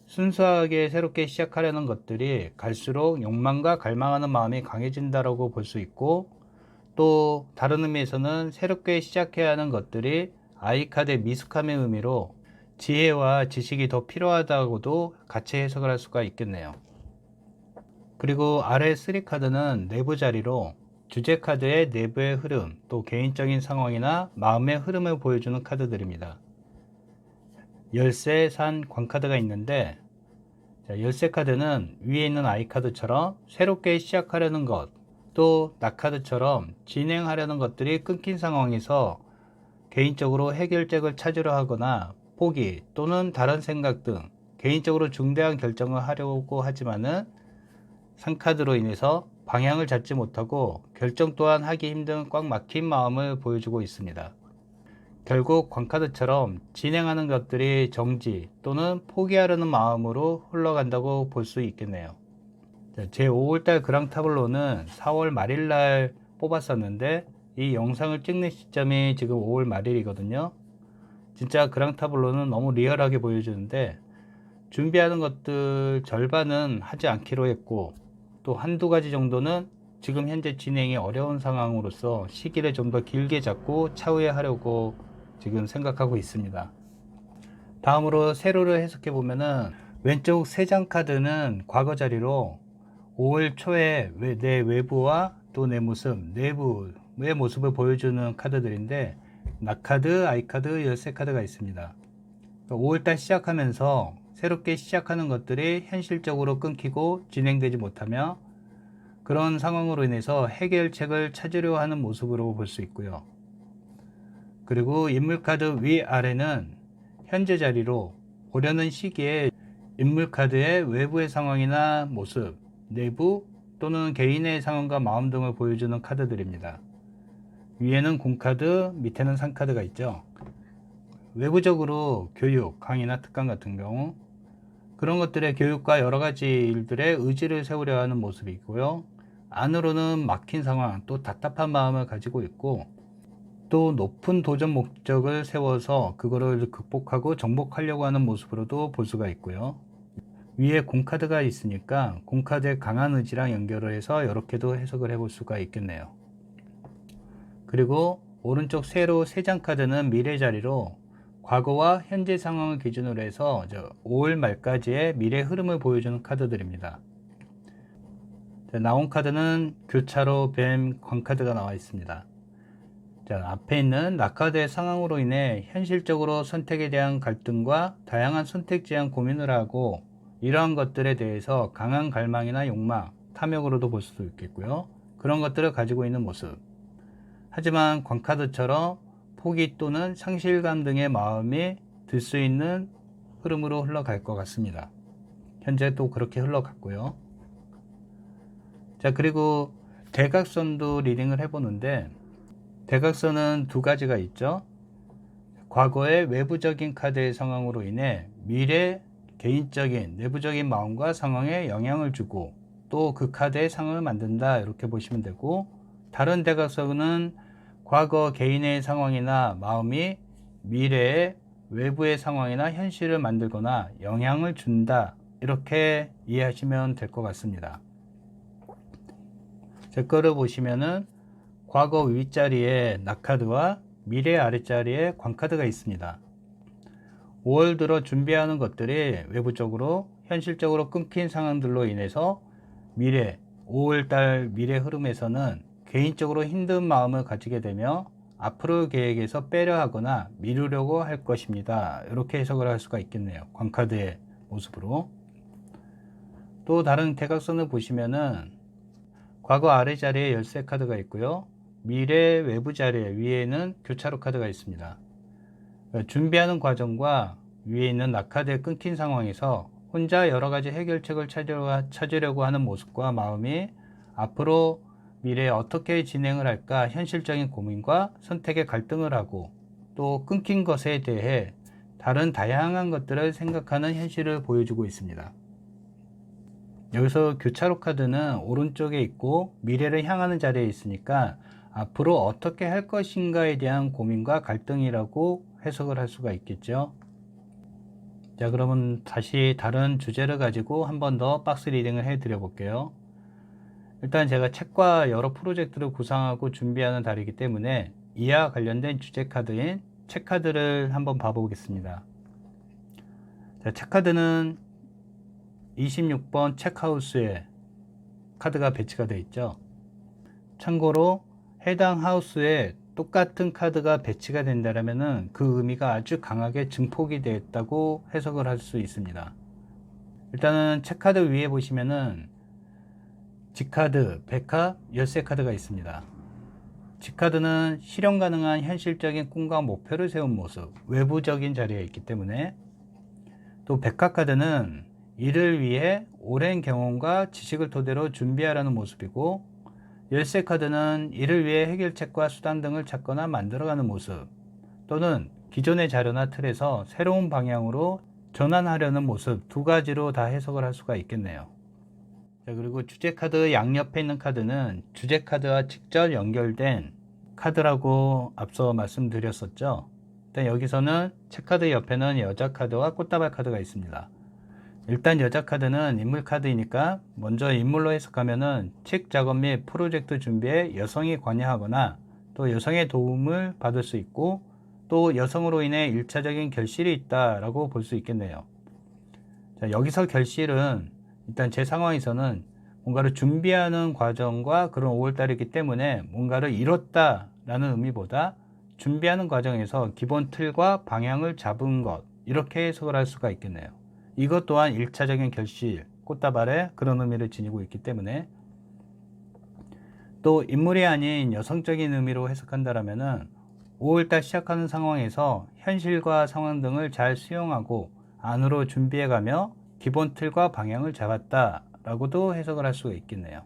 순수하게 새롭게 시작하려는 것들이 갈수록 욕망과 갈망하는 마음이 강해진다고 볼 수 있고, 또 다른 의미에서는 새롭게 시작해야 하는 것들이 아이카드의 미숙함의 의미로 지혜와 지식이 더 필요하다고도 같이 해석을 할 수가 있겠네요. 그리고 아래 3카드는 내부 자리로 주제 카드의 내부의 흐름, 또 개인적인 상황이나 마음의 흐름을 보여주는 카드들입니다. 열쇠, 산, 광카드가 있는데, 열쇠 카드는 위에 있는 아이 카드처럼 새롭게 시작하려는 것, 또 낙카드처럼 진행하려는 것들이 끊긴 상황에서 개인적으로 해결책을 찾으려 하거나 포기 또는 다른 생각 등 개인적으로 중대한 결정을 하려고 하지만은 상카드로 인해서 방향을 잡지 못하고 결정 또한 하기 힘든 꽉 막힌 마음을 보여주고 있습니다. 결국 광카드처럼 진행하는 것들이 정지 또는 포기하려는 마음으로 흘러간다고 볼 수 있겠네요. 제 5월달 그랑타블로는 4월 말일날 뽑았었는데, 이 영상을 찍는 시점이 지금 5월 말일이거든요. 진짜 그랑타블로는 너무 리얼하게 보여주는데, 준비하는 것들 절반은 하지 않기로 했고, 또 한두 가지 정도는 지금 현재 진행이 어려운 상황으로서 시기를 좀 더 길게 잡고 차후에 하려고 지금 생각하고 있습니다. 다음으로 세로를 해석해 보면은, 왼쪽 3장 카드는 과거 자리로 5월 초에 내 외부와 또 내 모습, 내부의 모습을 보여주는 카드들인데, 낙카드, 아이카드, 열쇠 카드가 있습니다. 5월달 시작하면서 새롭게 시작하는 것들이 현실적으로 끊기고 진행되지 못하며, 그런 상황으로 인해서 해결책을 찾으려 하는 모습으로 볼 수 있고요. 그리고 인물카드 위아래는 현재 자리로 보려는 시기에 인물카드의 외부의 상황이나 모습, 내부 또는 개인의 상황과 마음 등을 보여주는 카드들입니다. 위에는 공카드, 밑에는 상카드가 있죠. 외부적으로 교육, 강의나 특강 같은 경우 그런 것들의 교육과 여러가지 일들의 의지를 세우려 하는 모습이 있고요. 안으로는 막힌 상황, 또 답답한 마음을 가지고 있고, 또 높은 도전 목적을 세워서 그거를 극복하고 정복하려고 하는 모습으로도 볼 수가 있고요. 위에 공카드가 있으니까 공카드의 강한 의지랑 연결을 해서 이렇게도 해석을 해볼 수가 있겠네요. 그리고 오른쪽 세로 3장 카드는 미래 자리로 과거와 현재 상황을 기준으로 해서 5월 말까지의 미래 흐름을 보여주는 카드들입니다. 나온 카드는 교차로, 뱀, 광카드가 나와 있습니다. 앞에 있는 낙카드의 상황으로 인해 현실적으로 선택에 대한 갈등과 다양한 선택지에 대한 고민을 하고, 이러한 것들에 대해서 강한 갈망이나 욕망, 탐욕으로도 볼 수도 있겠고요. 그런 것들을 가지고 있는 모습. 하지만 광카드처럼 포기 또는 상실감 등의 마음이 들 수 있는 흐름으로 흘러갈 것 같습니다. 현재 또 그렇게 흘러갔고요. 그리고 대각선도 리딩을 해보는데, 대각선은 두 가지가 있죠. 과거의 외부적인 카드의 상황으로 인해 미래 개인적인 내부적인 마음과 상황에 영향을 주고, 또 그 카드의 상황을 만든다, 이렇게 보시면 되고, 다른 대각선은 과거 개인의 상황이나 마음이 미래의 외부의 상황이나 현실을 만들거나 영향을 준다, 이렇게 이해하시면 될 것 같습니다. 제 거를 보시면은 과거 윗자리에 낙카드와 미래 아랫자리에 광카드가 있습니다. 5월 들어 준비하는 것들이 외부적으로 현실적으로 끊긴 상황들로 인해서 5월달 미래 흐름에서는 개인적으로 힘든 마음을 가지게 되며 앞으로 계획에서 빼려 하거나 미루려고 할 것입니다. 이렇게 해석을 할 수가 있겠네요. 광카드의 모습으로. 또 다른 대각선을 보시면은 과거 아래 자리에 열쇠 카드가 있고요. 미래 외부 자리에 위에는 교차로 카드가 있습니다. 준비하는 과정과 위에 있는 낙카드에 끊긴 상황에서 혼자 여러 가지 해결책을 찾으려고 하는 모습과 마음이 앞으로 미래에 어떻게 진행을 할까 현실적인 고민과 선택의 갈등을 하고 또 끊긴 것에 대해 다른 다양한 것들을 생각하는 현실을 보여주고 있습니다. 여기서 교차로 카드는 오른쪽에 있고 미래를 향하는 자리에 있으니까 앞으로 어떻게 할 것인가에 대한 고민과 갈등이라고 해석을 할 수가 있겠죠. 자, 그러면 다시 다른 주제를 가지고 한 번 더 박스 리딩을 해 드려 볼게요. 일단 제가 책과 여러 프로젝트를 구상하고 준비하는 달이기 때문에 이와 관련된 주제 카드인 책 카드를 한번 봐보겠습니다. 자, 책 카드는 26번 책하우스에 카드가 배치가 되어 있죠. 참고로 해당 하우스에 똑같은 카드가 배치가 된다면 그 의미가 아주 강하게 증폭이 되었다고 해석을 할 수 있습니다. 일단은 책 카드 위에 보시면은 G카드, 백카, 열쇠 카드가 있습니다. G카드는 실현 가능한 현실적인 꿈과 목표를 세운 모습, 외부적인 자리에 있기 때문에, 또 백카 카드는 이를 위해 오랜 경험과 지식을 토대로 준비하라는 모습이고, 열쇠 카드는 이를 위해 해결책과 수단 등을 찾거나 만들어가는 모습, 또는 기존의 자료나 틀에서 새로운 방향으로 전환하려는 모습 두 가지로 다 해석을 할 수가 있겠네요. 자, 그리고 주제 카드 양옆에 있는 카드는 주제 카드와 직접 연결된 카드라고 앞서 말씀드렸었죠. 일단 여기서는 책 카드 옆에는 여자 카드와 꽃다발 카드가 있습니다. 일단 여자 카드는 인물 카드이니까 먼저 인물로 해석하면은 책 작업 및 프로젝트 준비에 여성이 관여하거나 또 여성의 도움을 받을 수 있고 또 여성으로 인해 일차적인 결실이 있다라고 볼 수 있겠네요. 자, 여기서 결실은 일단 제 상황에서는 뭔가를 준비하는 과정과 그런 5월달이기 때문에 뭔가를 이뤘다라는 의미보다 준비하는 과정에서 기본 틀과 방향을 잡은 것, 이렇게 해석을 할 수가 있겠네요. 이것 또한 1차적인 결실, 꽃다발에 그런 의미를 지니고 있기 때문에, 또 인물이 아닌 여성적인 의미로 해석한다면은 5월달 시작하는 상황에서 현실과 상황 등을 잘 수용하고 안으로 준비해가며 기본 틀과 방향을 잡았다 라고도 해석을 할 수가 있겠네요.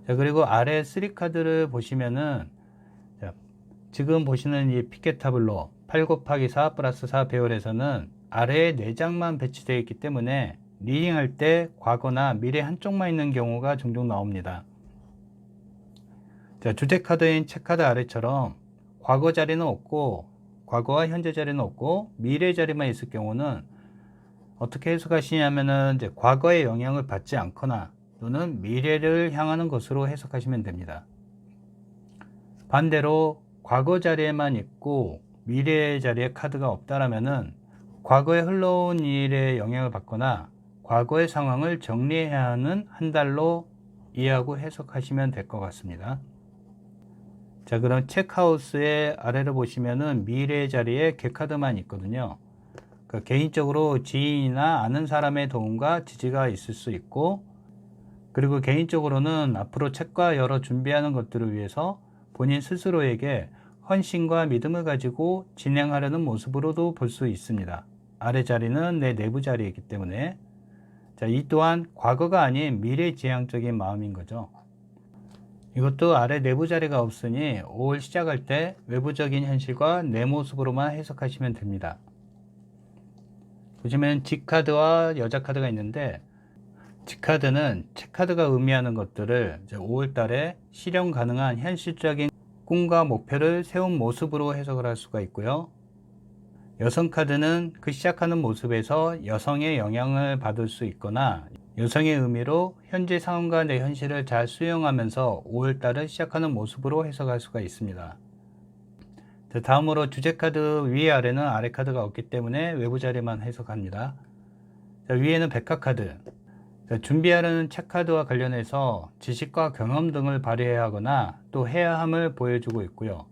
자, 그리고 아래 3카드를 보시면은, 자, 지금 보시는 이 피켓 타블로 8 곱하기 4 플러스 4 배열에서는 아래에 4장만 배치되어 있기 때문에 리딩할 때 과거나 미래 한쪽만 있는 경우가 종종 나옵니다. 자, 주제 카드인 책 카드 아래처럼 과거 자리는 없고 과거와 현재 자리는 없고 미래 자리만 있을 경우는 어떻게 해석하시냐면은 이제 과거의 영향을 받지 않거나 또는 미래를 향하는 것으로 해석하시면 됩니다. 반대로 과거 자리에만 있고 미래 자리에 카드가 없다라면은 과거에 흘러온 일에 영향을 받거나 과거의 상황을 정리해야 하는 한 달로 이해하고 해석하시면 될 것 같습니다. 자, 그럼 체크하우스의 아래를 보시면은 미래 자리에 개카드만 있거든요. 그러니까 개인적으로 지인이나 아는 사람의 도움과 지지가 있을 수 있고, 그리고 개인적으로는 앞으로 책과 여러 준비하는 것들을 위해서 본인 스스로에게 헌신과 믿음을 가지고 진행하려는 모습으로도 볼 수 있습니다. 아래 자리는 내 내부 자리이기 때문에, 자, 이 또한 과거가 아닌 미래지향적인 마음인 거죠. 이것도 아래 내부 자리가 없으니 5월 시작할 때 외부적인 현실과 내 모습으로만 해석하시면 됩니다. 보시면 G카드와 여자 카드가 있는데, G카드는 책카드가 의미하는 것들을 5월 달에 실현 가능한 현실적인 꿈과 목표를 세운 모습으로 해석을 할 수가 있고요. 여성 카드는 그 시작하는 모습에서 여성의 영향을 받을 수 있거나 여성의 의미로 현재 상황과 내 현실을 잘 수용하면서 5월달을 시작하는 모습으로 해석할 수가 있습니다. 다음으로 주제 카드 위아래는 아래 카드가 없기 때문에 외부 자리만 해석합니다. 자, 위에는 백화 카드. 자, 준비하려는 책 카드와 관련해서 지식과 경험 등을 발휘해야 하거나 또 해야 함을 보여주고 있고요.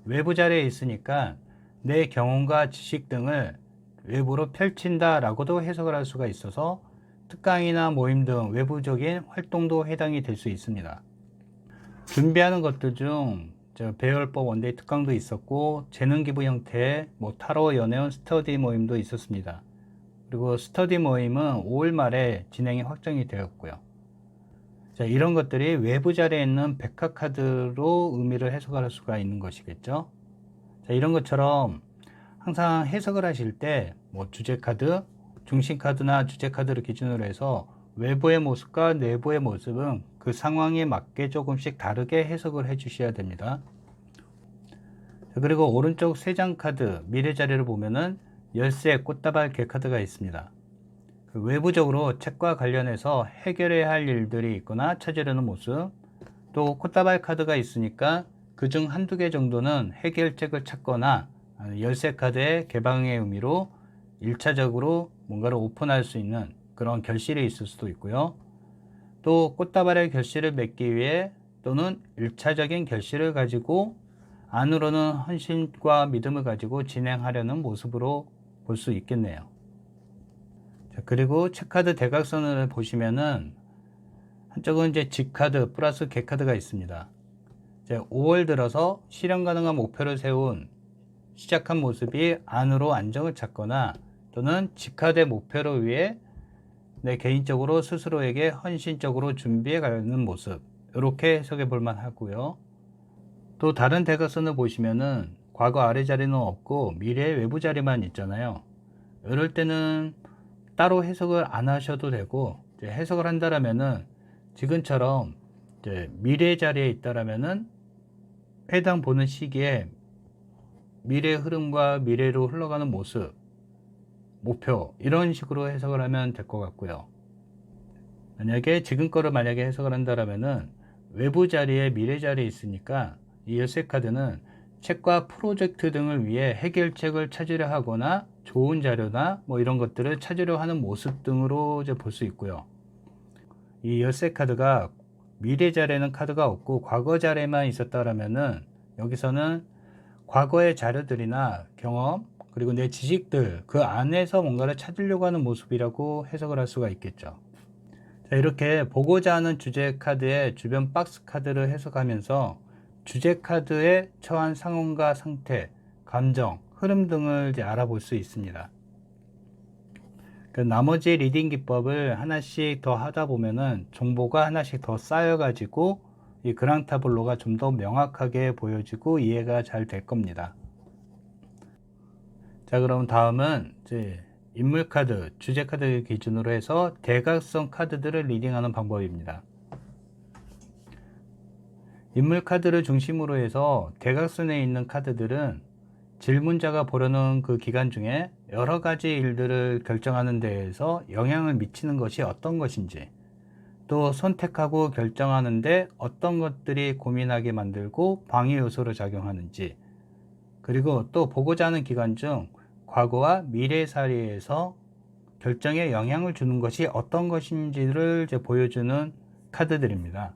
외부 자리에 있으니까 내 경험과 지식 등을 외부로 펼친다 라고도 해석을 할 수가 있어서 특강이나 모임 등 외부적인 활동도 해당이 될 수 있습니다. 준비하는 것들 중 배열법 원데이 특강도 있었고, 재능 기부 형태의 타로 연애원 스터디 모임도 있었습니다. 그리고 스터디 모임은 5월 말에 진행이 확정이 되었고요. 이런 것들이 외부 자리에 있는 백화 카드로 의미를 해석할 수가 있는 것이겠죠. 이런 것처럼 항상 해석을 하실 때 주제 카드, 중심 카드나 주제 카드를 기준으로 해서 외부의 모습과 내부의 모습은 그 상황에 맞게 조금씩 다르게 해석을 해 주셔야 됩니다. 그리고 오른쪽 3장 카드 미래 자리를 보면은 열쇠, 꽃다발, 개 카드가 있습니다. 외부적으로 책과 관련해서 해결해야 할 일들이 있거나 찾으려는 모습, 또 꽃다발 카드가 있으니까 그중 한두 개 정도는 해결책을 찾거나 열쇠 카드의 개방의 의미로 1차적으로 뭔가를 오픈할 수 있는 그런 결실이 있을 수도 있고요. 또 꽃다발의 결실을 맺기 위해 또는 1차적인 결실을 가지고 안으로는 헌신과 믿음을 가지고 진행하려는 모습으로 볼 수 있겠네요. 그리고 책카드 대각선을 보시면은 한쪽은 이제 직카드 플러스 개카드가 있습니다. 5월 들어서 실현 가능한 목표를 세운 시작한 모습이 안으로 안정을 찾거나 또는 직카드의 목표를 위해 내 개인적으로 스스로에게 헌신적으로 준비해 가는 모습, 이렇게 해석해 볼 만하고요. 또 다른 대각선을 보시면은 과거 아래 자리는 없고 미래의 외부 자리만 있잖아요. 이럴 때는 따로 해석을 안 하셔도 되고, 해석을 한다라면은 지금처럼 미래 자리에 있다라면은 해당 보는 시기에 미래의 흐름과 미래로 흘러가는 모습, 목표, 이런 식으로 해석을 하면 될 것 같고요. 만약에 지금 거를 만약에 해석을 한다라면은 외부 자리에 미래 자리에 있으니까 이 열쇠 카드는 책과 프로젝트 등을 위해 해결책을 찾으려 하거나 좋은 자료나 이런 것들을 찾으려 하는 모습 등으로 볼 수 있고요. 이 열쇠 카드가 미래 자리에는 카드가 없고 과거 자리에만 있었다라면은 여기서는 과거의 자료들이나 경험, 그리고 내 지식들, 그 안에서 뭔가를 찾으려고 하는 모습이라고 해석을 할 수가 있겠죠. 이렇게 보고자 하는 주제 카드의 주변 박스 카드를 해석하면서 주제 카드에 처한 상황과 상태, 감정, 흐름 등을 이제 알아볼 수 있습니다. 나머지 리딩 기법을 하나씩 더 하다 보면은 정보가 하나씩 더 쌓여 가지고 이 그랑타블로가 좀 더 명확하게 보여지고 이해가 잘 될 겁니다. 자, 그럼 다음은 이제 인물 카드, 주제 카드 기준으로 해서 대각선 카드들을 리딩하는 방법입니다. 인물 카드를 중심으로 해서 대각선에 있는 카드들은 질문자가 보려는 그 기간 중에 여러 가지 일들을 결정하는 데에서 영향을 미치는 것이 어떤 것인지, 또 선택하고 결정하는데 어떤 것들이 고민하게 만들고 방해 요소로 작용하는지, 그리고 또 보고자 하는 기간 중 과거와 미래 사례에서 결정에 영향을 주는 것이 어떤 것인지를 이제 보여주는 카드들입니다.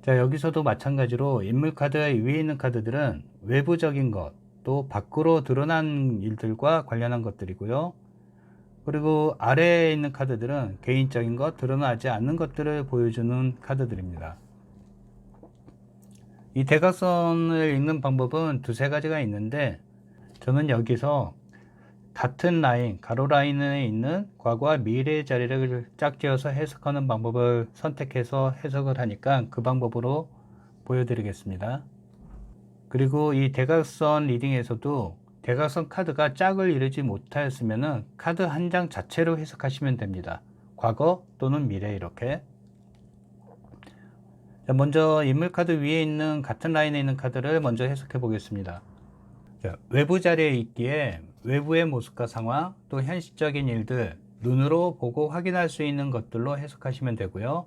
자, 여기서도 마찬가지로 인물 카드 위에 있는 카드들은 외부적인 것, 또 밖으로 드러난 일들과 관련한 것들이고요. 그리고 아래에 있는 카드들은 개인적인 것, 드러나지 않는 것들을 보여주는 카드들입니다. 이 대각선을 읽는 방법은 두세 가지가 있는데, 저는 여기서 같은 라인, 가로 라인에 있는 과거와 미래의 자리를 짝지어서 해석하는 방법을 선택해서 해석을 하니까 그 방법으로 보여드리겠습니다. 그리고 이 대각선 리딩에서도 대각선 카드가 짝을 이루지 못하였으면 카드 한 장 자체로 해석하시면 됩니다. 과거 또는 미래, 이렇게. 자, 먼저 인물 카드 위에 있는 같은 라인에 있는 카드를 먼저 해석해 보겠습니다. 자, 외부 자리에 있기에 외부의 모습과 상황, 또 현실적인 일들, 눈으로 보고 확인할 수 있는 것들로 해석하시면 되고요.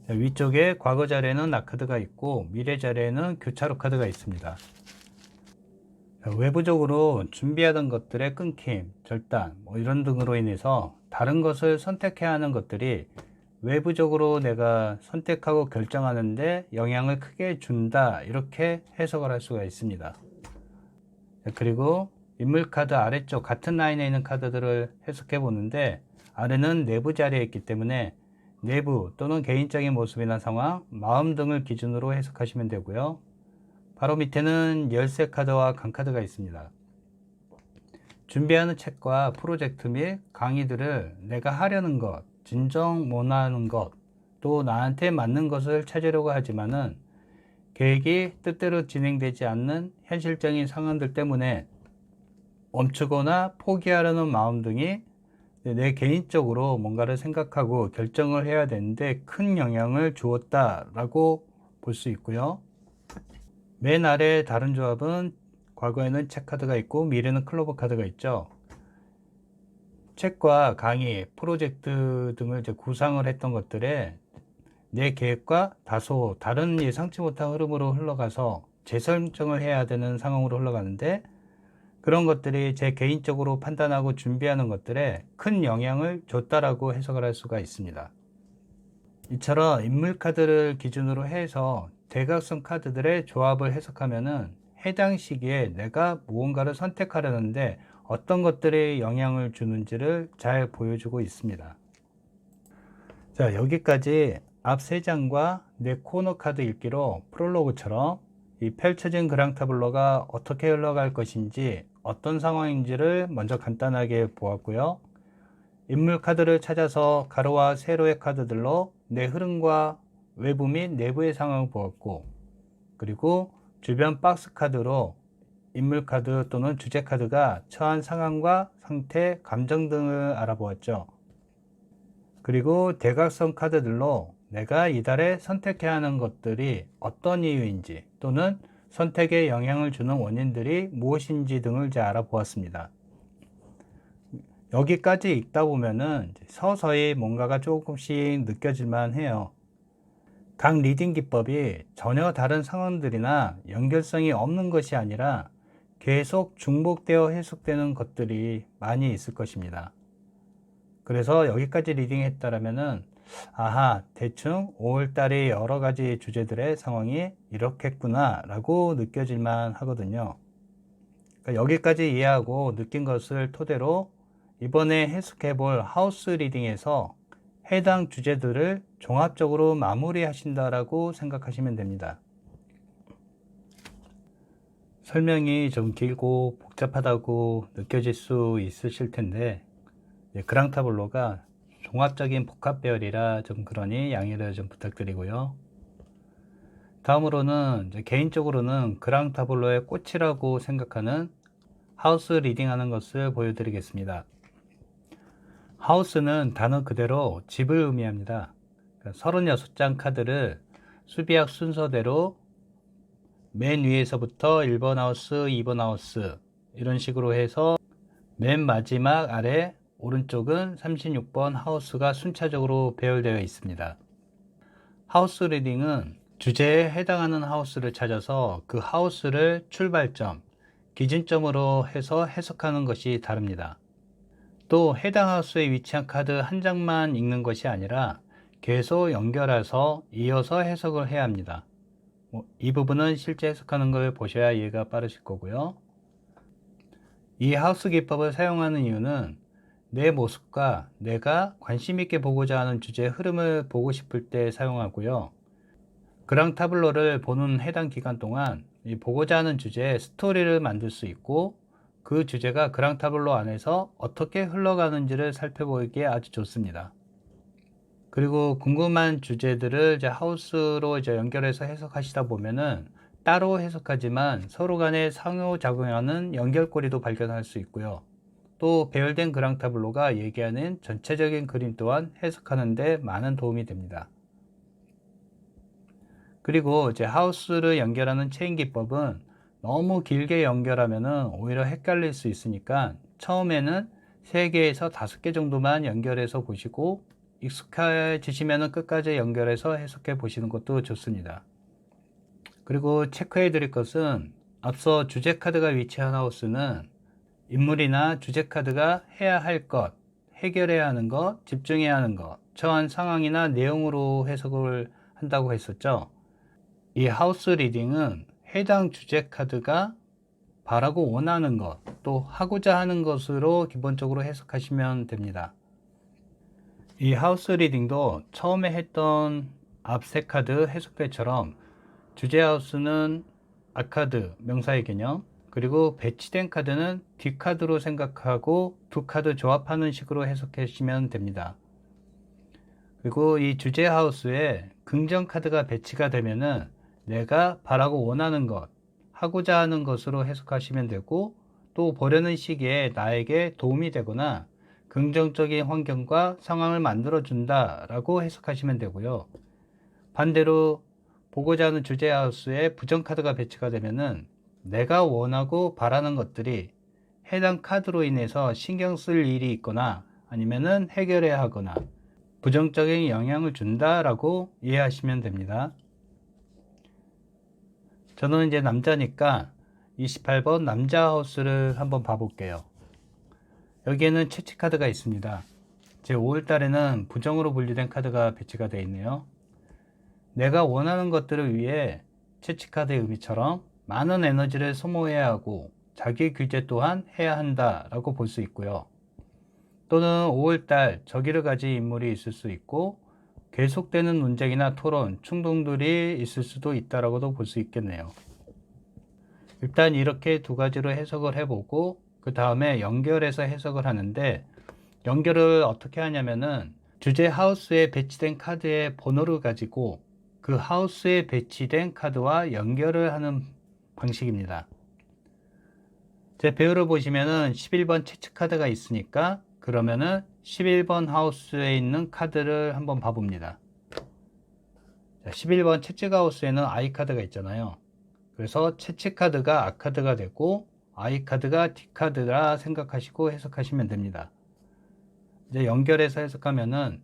자, 위쪽에 과거 자리에는 나카드가 있고 미래 자리에는 교차로 카드가 있습니다. 자, 외부적으로 준비하던 것들의 끊김, 절단, 이런 등으로 인해서 다른 것을 선택해야 하는 것들이 외부적으로 내가 선택하고 결정하는데 영향을 크게 준다, 이렇게 해석을 할 수가 있습니다. 자, 그리고 인물 카드 아래쪽 같은 라인에 있는 카드들을 해석해 보는데, 아래는 내부 자리에 있기 때문에 내부 또는 개인적인 모습이나 상황, 마음 등을 기준으로 해석하시면 되고요. 바로 밑에는 열쇠 카드와 강카드가 있습니다. 준비하는 책과 프로젝트 및 강의들을 내가 하려는 것, 진정 원하는 것, 또 나한테 맞는 것을 찾으려고 하지만은 계획이 뜻대로 진행되지 않는 현실적인 상황들 때문에 멈추거나 포기하려는 마음 등이 내 개인적으로 뭔가를 생각하고 결정을 해야 되는데 큰 영향을 주었다라고 볼 수 있고요. 맨 아래 다른 조합은 과거에는 책 카드가 있고 미래는 클로버 카드가 있죠. 책과 강의, 프로젝트 등을 이제 구상을 했던 것들에 내 계획과 다소 다른 예상치 못한 흐름으로 흘러가서 재설정을 해야 되는 상황으로 흘러가는데, 그런 것들이 제 개인적으로 판단하고 준비하는 것들에 큰 영향을 줬다라고 해석을 할 수가 있습니다. 이처럼 인물 카드를 기준으로 해서 대각선 카드들의 조합을 해석하면은 해당 시기에 내가 무언가를 선택하려는데 어떤 것들이 영향을 주는지를 잘 보여주고 있습니다. 자, 여기까지 앞 3장과 내 코너 카드 읽기로 프롤로그처럼 이 펼쳐진 그랑 타블로가 어떻게 흘러갈 것인지, 어떤 상황인지를 먼저 간단하게 보았고요. 인물 카드를 찾아서 가로와 세로의 카드들로 내 흐름과 외부 및 내부의 상황을 보았고, 그리고 주변 박스 카드로 인물 카드 또는 주제 카드가 처한 상황과 상태, 감정 등을 알아보았죠. 그리고 대각선 카드들로 내가 이달에 선택해야 하는 것들이 어떤 이유인지, 또는 선택에 영향을 주는 원인들이 무엇인지 등을 이제 알아보았습니다. 여기까지 읽다 보면은 서서히 뭔가가 조금씩 느껴질만 해요. 각 리딩 기법이 전혀 다른 상황들이나 연결성이 없는 것이 아니라 계속 중복되어 해석되는 것들이 많이 있을 것입니다. 그래서 여기까지 리딩 했다라면은 아하, 대충 5월달의 여러 가지 주제들의 상황이 이렇겠구나 라고 느껴질만 하거든요. 그러니까 여기까지 이해하고 느낀 것을 토대로 이번에 해석해 볼 하우스 리딩에서 해당 주제들을 종합적으로 마무리 하신다라고 생각하시면 됩니다. 설명이 좀 길고 복잡하다고 느껴질 수 있으실 텐데, 그랑 타블로가 종합적인 복합 배열이라 좀 그러니 양해를 좀 부탁드리고요. 다음으로는 개인적으로는 그랑 타블로의 꽃이라고 생각하는 하우스 리딩 하는 것을 보여드리겠습니다. 하우스는 단어 그대로 집을 의미합니다. 36장 카드를 수비학 순서대로 맨 위에서부터 1번 하우스, 2번 하우스 이런 식으로 해서 맨 마지막 아래 오른쪽은 36번 하우스가 순차적으로 배열되어 있습니다. 하우스 리딩은 주제에 해당하는 하우스를 찾아서 그 하우스를 출발점, 기준점으로 해서 해석하는 것이 다릅니다. 또 해당 하우스에 위치한 카드 한 장만 읽는 것이 아니라 계속 연결해서 이어서 해석을 해야 합니다. 이 부분은 실제 해석하는 걸 보셔야 이해가 빠르실 거고요. 이 하우스 기법을 사용하는 이유는 내 모습과 내가 관심 있게 보고자 하는 주제의 흐름을 보고 싶을 때 사용하고요. 그랑 타블로를 보는 해당 기간 동안 이 보고자 하는 주제의 스토리를 만들 수 있고, 그 주제가 그랑 타블로 안에서 어떻게 흘러가는지를 살펴보기에 아주 좋습니다. 그리고 궁금한 주제들을 이제 하우스로 이제 연결해서 해석하시다 보면은 따로 해석하지만 서로 간에 상호작용하는 연결고리도 발견할 수 있고요. 또 배열된 그랑 타블로가 얘기하는 전체적인 그림 또한 해석하는 데 많은 도움이 됩니다. 그리고 이제 하우스를 연결하는 체인 기법은 너무 길게 연결하면은 오히려 헷갈릴 수 있으니까 처음에는 3개에서 5개 정도만 연결해서 보시고 익숙해지시면은 끝까지 연결해서 해석해 보시는 것도 좋습니다. 그리고 체크해 드릴 것은 앞서 주제 카드가 위치한 하우스는 인물이나 주제 카드가 해야 할 것, 해결해야 하는 것, 집중해야 하는 것, 처한 상황이나 내용으로 해석을 한다고 했었죠. 이 하우스 리딩은 해당 주제 카드가 바라고 원하는 것, 또 하고자 하는 것으로 기본적으로 해석하시면 됩니다. 이 하우스 리딩도 처음에 했던 앞 세 카드 해석배처럼 주제 하우스는 앞카드, 명사의 개념, 그리고 배치된 카드는 뒷카드로 생각하고 두 카드 조합하는 식으로 해석하시면 됩니다. 그리고 이 주제 하우스에 긍정 카드가 배치가 되면은 내가 바라고 원하는 것, 하고자 하는 것으로 해석하시면 되고, 또 보려는 시기에 나에게 도움이 되거나 긍정적인 환경과 상황을 만들어 준다 라고 해석하시면 되고요. 반대로 보고자 하는 주제 하우스에 부정 카드가 배치가 되면은 내가 원하고 바라는 것들이 해당 카드로 인해서 신경 쓸 일이 있거나 아니면은 해결해야 하거나 부정적인 영향을 준다라고 이해하시면 됩니다. 저는 이제 남자니까 28번 남자 하우스를 한번 봐볼게요. 여기에는 채취 카드가 있습니다. 제 5월달에는 부정으로 분류된 카드가 배치가 되어 있네요. 내가 원하는 것들을 위해 채취 카드의 의미처럼 많은 에너지를 소모해야 하고 자기 규제 또한 해야 한다 라고 볼 수 있고요. 또는 5월달 적의를 가진 인물이 있을 수 있고 계속되는 논쟁이나 토론, 충동들이 있을 수도 있다라고도 볼 수 있겠네요. 일단 이렇게 두 가지로 해석을 해보고 그 다음에 연결해서 해석을 하는데, 연결을 어떻게 하냐면은 주제 하우스에 배치된 카드의 번호를 가지고 그 하우스에 배치된 카드와 연결을 하는 방식입니다. 제 배열을 보시면은 11번 채취 카드가 있으니까 그러면은 11번 하우스에 있는 카드를 한번 봐봅니다. 11번 채취 하우스에는 I 카드가 있잖아요. 그래서 채취 카드가 A 카드가 되고 I 카드가 D 카드라 생각하시고 해석하시면 됩니다. 이제 연결해서 해석하면은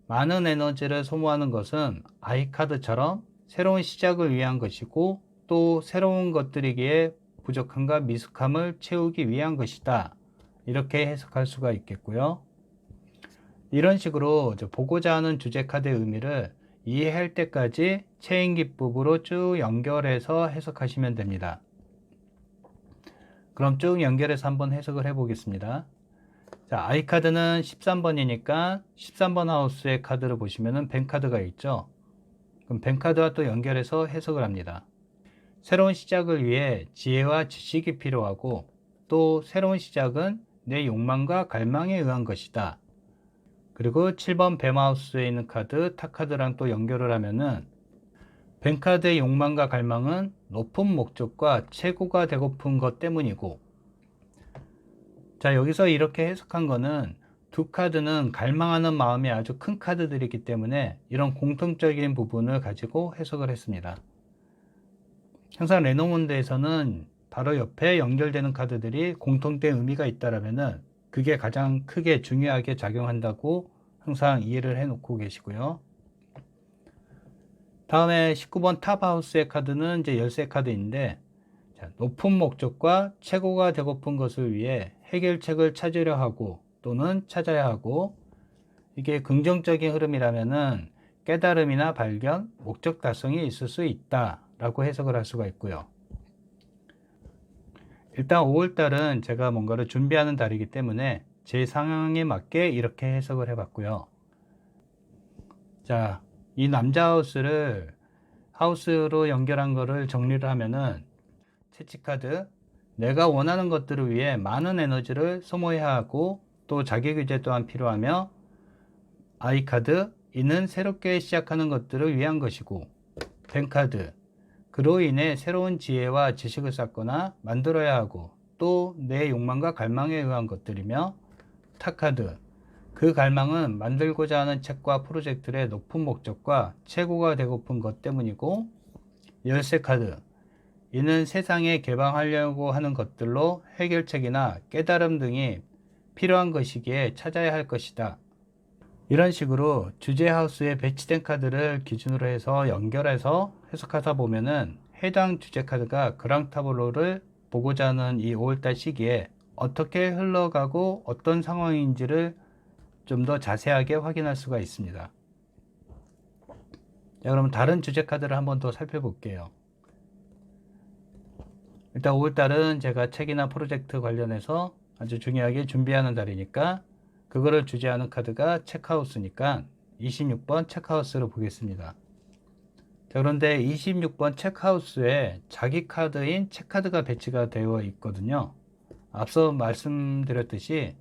많은 에너지를 소모하는 것은 I 카드처럼 새로운 시작을 위한 것이고 또 새로운 것들이기에 부족함과 미숙함을 채우기 위한 것이다. 이렇게 해석할 수가 있겠고요. 이런 식으로 보고자 하는 주제 카드의 의미를 이해할 때까지 체인기법으로 쭉 연결해서 해석하시면 됩니다. 그럼 쭉 연결해서 한번 해석을 해 보겠습니다. 자, I 카드는 13번이니까 13번 하우스의 카드를 보시면은 뱅 카드가 있죠. 그럼 뱅 카드와 또 연결해서 해석을 합니다. 새로운 시작을 위해 지혜와 지식이 필요하고 또 새로운 시작은 내 욕망과 갈망에 의한 것이다. 그리고 7번 뱀 하우스에 있는 카드 타 카드랑 또 연결을 하면은 뱀 카드의 욕망과 갈망은 높은 목적과 최고가 되고픈 것 때문이고, 자, 여기서 이렇게 해석한 거는 두 카드는 갈망하는 마음이 아주 큰 카드들이기 때문에 이런 공통적인 부분을 가지고 해석을 했습니다. 항상 레노몬드에서는 바로 옆에 연결되는 카드들이 공통된 의미가 있다라면은 그게 가장 크게 중요하게 작용한다고 항상 이해를 해 놓고 계시고요. 다음에 19번 탑 하우스의 카드는 이제 열쇠 카드인데, 자, 높은 목적과 최고가 되고픈 것을 위해 해결책을 찾으려 하고 또는 찾아야 하고, 이게 긍정적인 흐름이라면은 깨달음이나 발견, 목적 달성이 있을 수 있다 라고 해석을 할 수가 있고요. 일단 5월달은 제가 뭔가를 준비하는 달이기 때문에 제 상황에 맞게 이렇게 해석을 해봤고요. 자, 이 남자 하우스를 하우스로 연결한 거를 정리를 하면은 채취 카드, 내가 원하는 것들을 위해 많은 에너지를 소모해야 하고 또 자기 규제 또한 필요하며, I 카드, 이는 새롭게 시작하는 것들을 위한 것이고, 뱅 카드, 그로 인해 새로운 지혜와 지식을 쌓거나 만들어야 하고 또 내 욕망과 갈망에 의한 것들이며, 타 카드, 그 갈망은 만들고자 하는 책과 프로젝트의 높은 목적과 최고가 되고픈 것 때문이고, 열쇠 카드, 이는 세상에 개방하려고 하는 것들로 해결책이나 깨달음 등이 필요한 것이기에 찾아야 할 것이다. 이런 식으로 주제 하우스에 배치된 카드를 기준으로 해서 연결해서 해석하다 보면은 해당 주제 카드가 그랑타블로를 보고자 하는 이 5월달 시기에 어떻게 흘러가고 어떤 상황인지를 좀 더 자세하게 확인할 수가 있습니다. 자, 그럼 다른 주제 카드를 한번 더 살펴볼게요. 일단 5월달은 제가 책이나 프로젝트 관련해서 아주 중요하게 준비하는 달이니까 그거를 주재하는 카드가 체크하우스니까 26번 체크하우스로 보겠습니다. 자, 그런데 26번 체크하우스에 자기 카드인 체크카드가 배치가 되어 있거든요. 앞서 말씀드렸듯이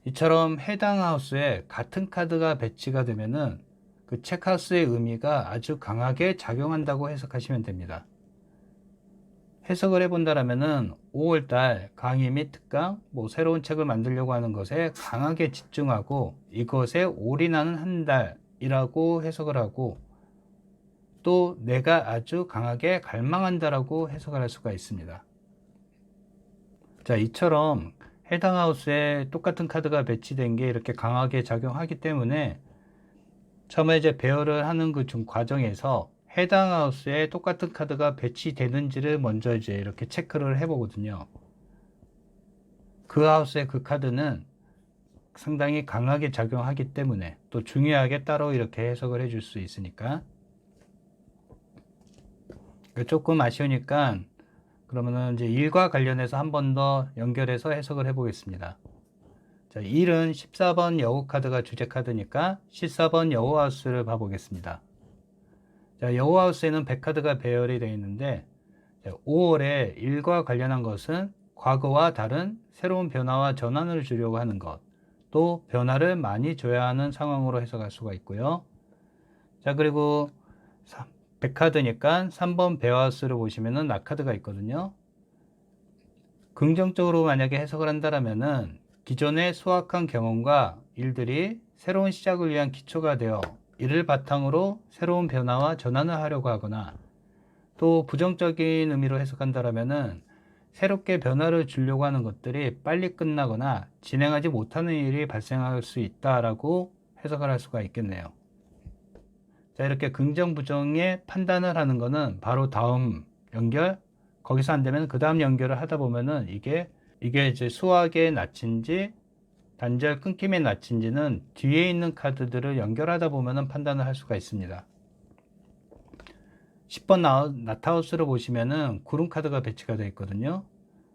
이처럼 해당 하우스에 같은 카드가 배치가 되면은 그 체크하우스의 의미가 아주 강하게 작용한다고 해석하시면 됩니다. 해석을 해본다라면은 5월달 강의 및 특강, 새로운 책을 만들려고 하는 것에 강하게 집중하고 이것에 올인하는 한 달이라고 해석을 하고, 또 내가 아주 강하게 갈망한다라고 해석을 할 수가 있습니다. 자, 이처럼 해당 하우스에 똑같은 카드가 배치된 게 이렇게 강하게 작용하기 때문에 처음에 이제 배열을 하는 그 과정에서 해당 하우스에 똑같은 카드가 배치되는지를 먼저 이제 이렇게 체크를 해 보거든요. 그 하우스의 그 카드는 상당히 강하게 작용하기 때문에 또 중요하게 따로 이렇게 해석을 해줄 수 있으니까. 조금 아쉬우니까 그러면은 이제 일과 관련해서 한 번 더 연결해서 해석을 해 보겠습니다. 자, 1은 14번 여우 카드가 주제 카드니까 14번 여우 하우스를 봐보겠습니다. 자, 여우 하우스에는 100카드가 배열이 되어 있는데 5월에 일과 관련한 것은 과거와 다른 새로운 변화와 전환을 주려고 하는 것, 또 변화를 많이 줘야 하는 상황으로 해석할 수가 있고요. 자, 그리고 100카드니까 3번 베어하우스를 보시면은 낙카드가 있거든요. 긍정적으로 만약에 해석을 한다면은 기존의 수확한 경험과 일들이 새로운 시작을 위한 기초가 되어 이를 바탕으로 새로운 변화와 전환을 하려고 하거나, 또 부정적인 의미로 해석한다면은 새롭게 변화를 주려고 하는 것들이 빨리 끝나거나 진행하지 못하는 일이 발생할 수 있다라고 해석을 할 수가 있겠네요. 자, 이렇게 긍정 부정의 판단을 하는 거는 바로 다음 연결, 거기서 안 되면 그 다음 연결을 하다 보면은 이게 이제 수학의 낯인지 단절 끊김의 낯인지는 뒤에 있는 카드들을 연결하다 보면은 판단을 할 수가 있습니다. 10번 나타우스를 보시면은 구름 카드가 배치가 되어 있거든요.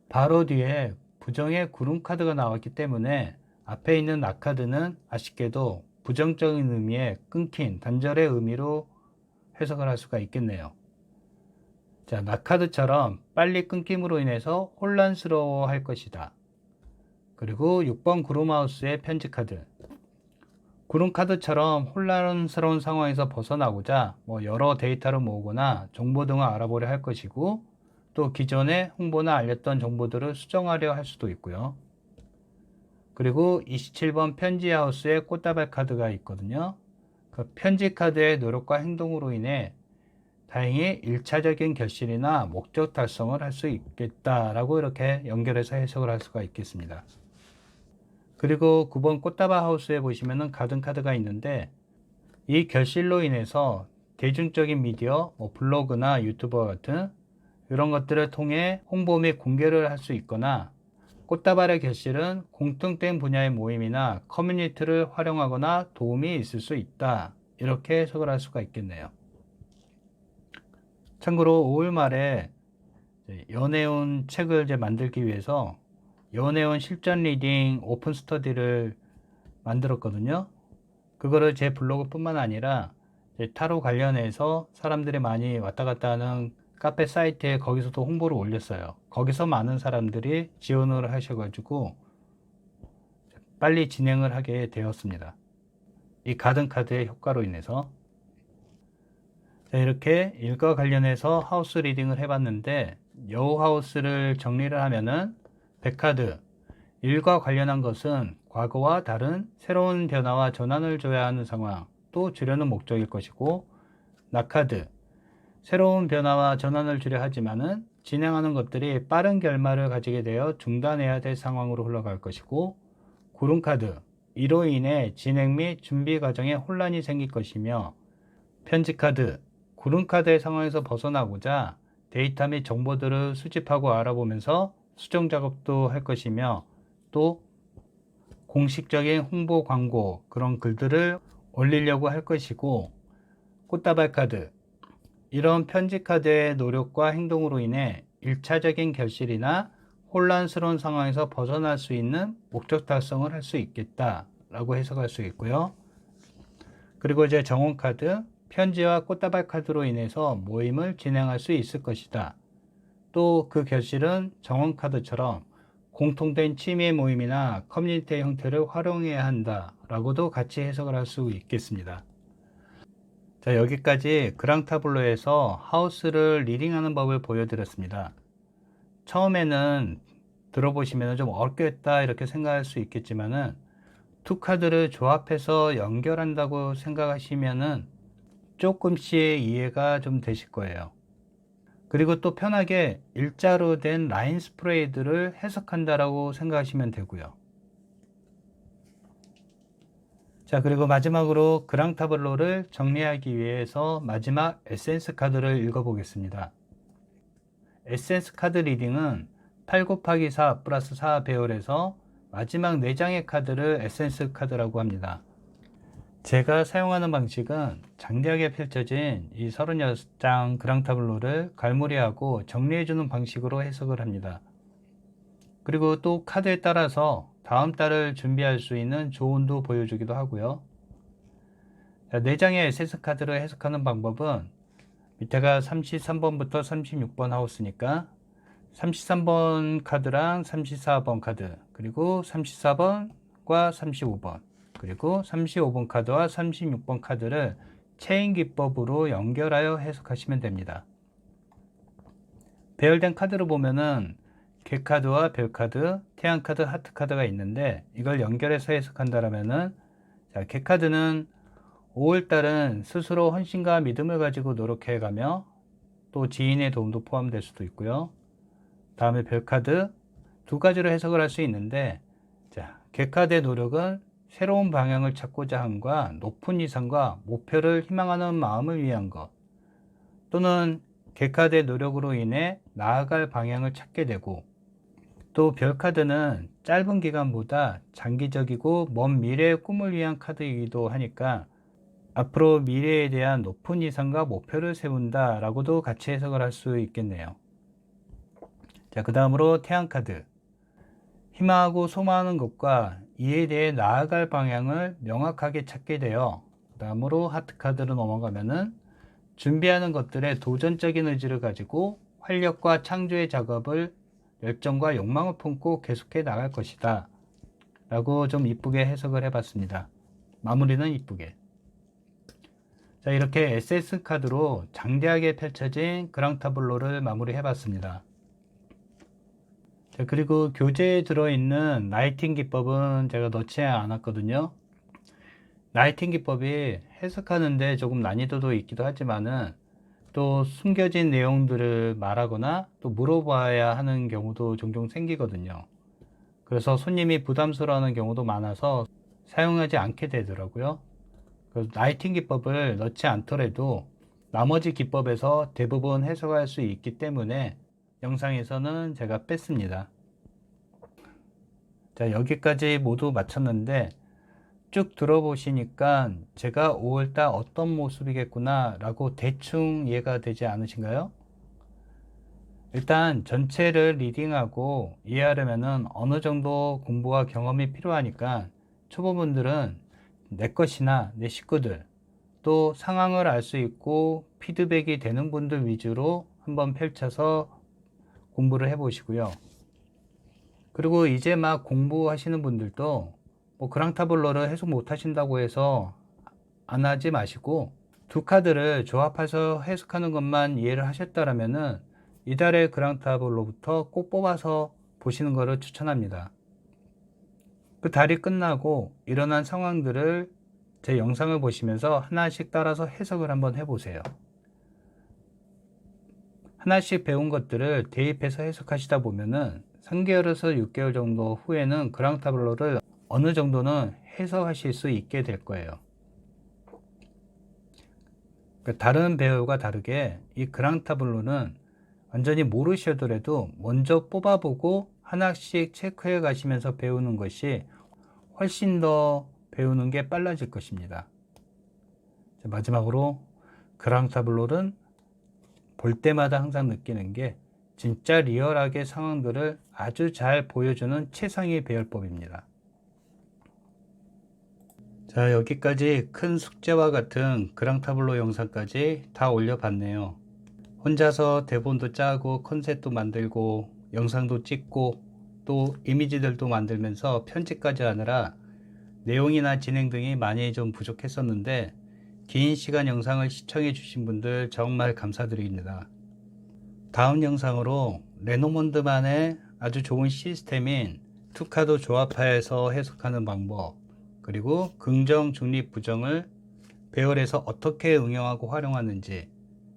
바로 뒤에 부정의 구름 카드가 나왔기 때문에 앞에 있는 나카드는 아쉽게도 부정적인 의미의 끊긴, 단절의 의미로 해석을 할 수가 있겠네요. 자, 나카드처럼 빨리 끊김으로 인해서 혼란스러워 할 것이다. 그리고 6번 구름하우스의 편지 카드. 구름 카드처럼 혼란스러운 상황에서 벗어나고자 여러 데이터를 모으거나 정보 등을 알아보려 할 것이고, 또 기존에 홍보나 알렸던 정보들을 수정하려 할 수도 있고요. 그리고 27번 편지 하우스에 꽃다발 카드가 있거든요. 그 편지 카드의 노력과 행동으로 인해 다행히 1차적인 결실이나 목적 달성을 할 수 있겠다라고 이렇게 연결해서 해석을 할 수가 있겠습니다. 그리고 9번 꽃다발 하우스에 보시면은 가든 카드가 있는데, 이 결실로 인해서 대중적인 미디어, 블로그나 유튜버 같은 이런 것들을 통해 홍보 및 공개를 할 수 있거나, 꽃다발의 결실은 공통된 분야의 모임이나 커뮤니티를 활용하거나 도움이 있을 수 있다. 이렇게 해석을 할 수가 있겠네요. 참고로 5월 말에 연애운 책을 이제 만들기 위해서 연애운 실전 리딩 오픈 스터디를 만들었거든요. 그거를 제 블로그 뿐만 아니라 타로 관련해서 사람들이 많이 왔다 갔다 하는 카페 사이트에 거기서도 홍보를 올렸어요. 거기서 많은 사람들이 지원을 하셔가지고 빨리 진행을 하게 되었습니다. 이 가든 카드의 효과로 인해서. 자, 이렇게 일과 관련해서 하우스 리딩을 해봤는데, 여우 하우스를 정리를 하면은 100카드, 일과 관련한 것은 과거와 다른 새로운 변화와 전환을 줘야 하는 상황, 또 주려는 목적일 것이고, 낙카드, 새로운 변화와 전환을 주려 하지만은 진행하는 것들이 빠른 결말을 가지게 되어 중단해야 될 상황으로 흘러갈 것이고, 구름카드, 이로 인해 진행 및 준비 과정에 혼란이 생길 것이며, 편지카드, 구름카드의 상황에서 벗어나고자 데이터 및 정보들을 수집하고 알아보면서 수정 작업도 할 것이며, 또 공식적인 홍보 광고 그런 글들을 올리려고 할 것이고, 꽃다발 카드, 이런 편지 카드의 노력과 행동으로 인해 1차적인 결실이나 혼란스러운 상황에서 벗어날 수 있는 목적 달성을 할 수 있겠다라고 해석할 수 있고요. 그리고 이제 정원 카드, 편지와 꽃다발 카드로 인해서 모임을 진행할 수 있을 것이다. 또 그 결실은 정원 카드처럼 공통된 취미 모임이나 커뮤니티의 형태를 활용해야 한다라고도 같이 해석을 할 수 있겠습니다. 자, 여기까지 그랑타블로에서 하우스를 리딩하는 법을 보여드렸습니다. 처음에는 들어보시면 좀 어렵겠다 이렇게 생각할 수 있겠지만은 두 카드를 조합해서 연결한다고 생각하시면은 조금씩 이해가 좀 되실 거예요. 그리고 또 편하게 일자로 된 라인 스프레이드를 해석한다라고 생각하시면 되고요. 자, 그리고 마지막으로 그랑타블로를 정리하기 위해서 마지막 에센스 카드를 읽어보겠습니다. 에센스 카드 리딩은 8 곱하기 4 플러스 4 배열에서 마지막 4장의 카드를 에센스 카드라고 합니다. 제가 사용하는 방식은 장대하게 펼쳐진 이 36장 그랑타블로를 갈무리하고 정리해주는 방식으로 해석을 합니다. 그리고 또 카드에 따라서 다음 달을 준비할 수 있는 조언도 보여주기도 하고요. 4장의 에센스 카드를 해석하는 방법은 밑에가 33번부터 36번 하우스니까 33번 카드랑 34번 카드, 그리고 34번과 35번, 그리고 35번 카드와 36번 카드를 체인 기법으로 연결하여 해석하시면 됩니다. 배열된 카드를 보면은 개카드와 별카드, 태양카드, 하트카드가 있는데 이걸 연결해서 해석한다면은 개카드는 5월달은 스스로 헌신과 믿음을 가지고 노력해가며 또 지인의 도움도 포함될 수도 있고요. 다음에 별카드 두 가지로 해석을 할 수 있는데, 자, 개카드의 노력은 새로운 방향을 찾고자 함과 높은 이상과 목표를 희망하는 마음을 위한 것, 또는 개카드의 노력으로 인해 나아갈 방향을 찾게 되고, 또 별카드는 짧은 기간보다 장기적이고 먼 미래의 꿈을 위한 카드이기도 하니까 앞으로 미래에 대한 높은 이상과 목표를 세운다 라고도 같이 해석을 할 수 있겠네요. 자, 그 다음으로 태양카드. 희망하고 소망하는 것과 이에 대해 나아갈 방향을 명확하게 찾게 되어, 그 다음으로 하트카드로 넘어가면은 준비하는 것들에 도전적인 의지를 가지고 활력과 창조의 작업을 열정과 욕망을 품고 계속해 나갈 것이다 라고 좀 이쁘게 해석을 해봤습니다. 마무리는 이쁘게. 자, 이렇게 SS 카드로 장대하게 펼쳐진 그랑타블로를 마무리 해봤습니다. 자, 그리고 교재에 들어있는 라이팅 기법은 제가 넣지 않았거든요. 라이팅 기법이 해석하는데 조금 난이도도 있기도 하지만은 또 숨겨진 내용들을 말하거나 또 물어봐야 하는 경우도 종종 생기거든요. 그래서 손님이 부담스러워하는 경우도 많아서 사용하지 않게 되더라고요. 라이팅 기법을 넣지 않더라도 나머지 기법에서 대부분 해석할 수 있기 때문에 영상에서는 제가 뺐습니다. 자, 여기까지 모두 마쳤는데 쭉 들어보시니까 제가 5월달 어떤 모습이겠구나 라고 대충 이해가 되지 않으신가요? 일단 전체를 리딩하고 이해하려면 어느 정도 공부와 경험이 필요하니까 초보분들은 내 것이나 내 식구들, 또 상황을 알 수 있고 피드백이 되는 분들 위주로 한번 펼쳐서 공부를 해 보시고요. 그리고 이제 막 공부하시는 분들도 뭐 그랑타블러를 해석 못 하신다고 해서 안 하지 마시고 두 카드를 조합해서 해석하는 것만 이해를 하셨다라면은 이달의 그랑타블로부터 꼭 뽑아서 보시는 것을 추천합니다. 그 달이 끝나고 일어난 상황들을 제 영상을 보시면서 하나씩 따라서 해석을 한번 해보세요. 하나씩 배운 것들을 대입해서 해석하시다 보면은 3개월에서 6개월 정도 후에는 그랑타블로를 어느 정도는 해석하실 수 있게 될 거예요. 다른 배열과 다르게 이 그랑타블로는 완전히 모르셔더라도 먼저 뽑아보고 하나씩 체크해 가시면서 배우는 것이 훨씬 더 배우는 게 빨라질 것입니다. 마지막으로 그랑타블로는 볼 때마다 항상 느끼는 게 진짜 리얼하게 상황들을 아주 잘 보여주는 최상의 배열법입니다. 자, 여기까지 큰 숙제와 같은 그랑타블로 영상까지 다 올려봤네요. 혼자서 대본도 짜고 컨셉도 만들고 영상도 찍고 또 이미지들도 만들면서 편집까지 하느라 내용이나 진행 등이 많이 좀 부족했었는데 긴 시간 영상을 시청해 주신 분들 정말 감사드립니다. 다음 영상으로 레노몬드만의 아주 좋은 시스템인 투카도 조합하여서 해석하는 방법, 그리고 긍정, 중립, 부정을 배열에서 어떻게 응용하고 활용하는지,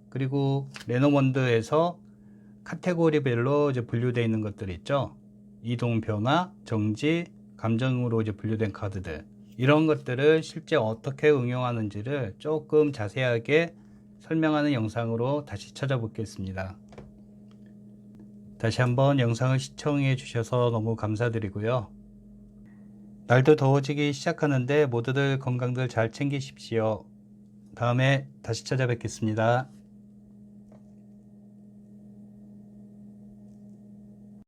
그리고 레노몬드에서 카테고리별로 이제 분류되어 있는 것들 있죠. 이동, 변화, 정지, 감정으로 이제 분류된 카드들, 이런 것들을 실제 어떻게 응용하는지를 조금 자세하게 설명하는 영상으로 다시 찾아뵙겠습니다. 다시 한번 영상을 시청해 주셔서 너무 감사드리고요. 날도 더워지기 시작하는데 모두들 건강들 잘 챙기십시오. 다음에 다시 찾아뵙겠습니다.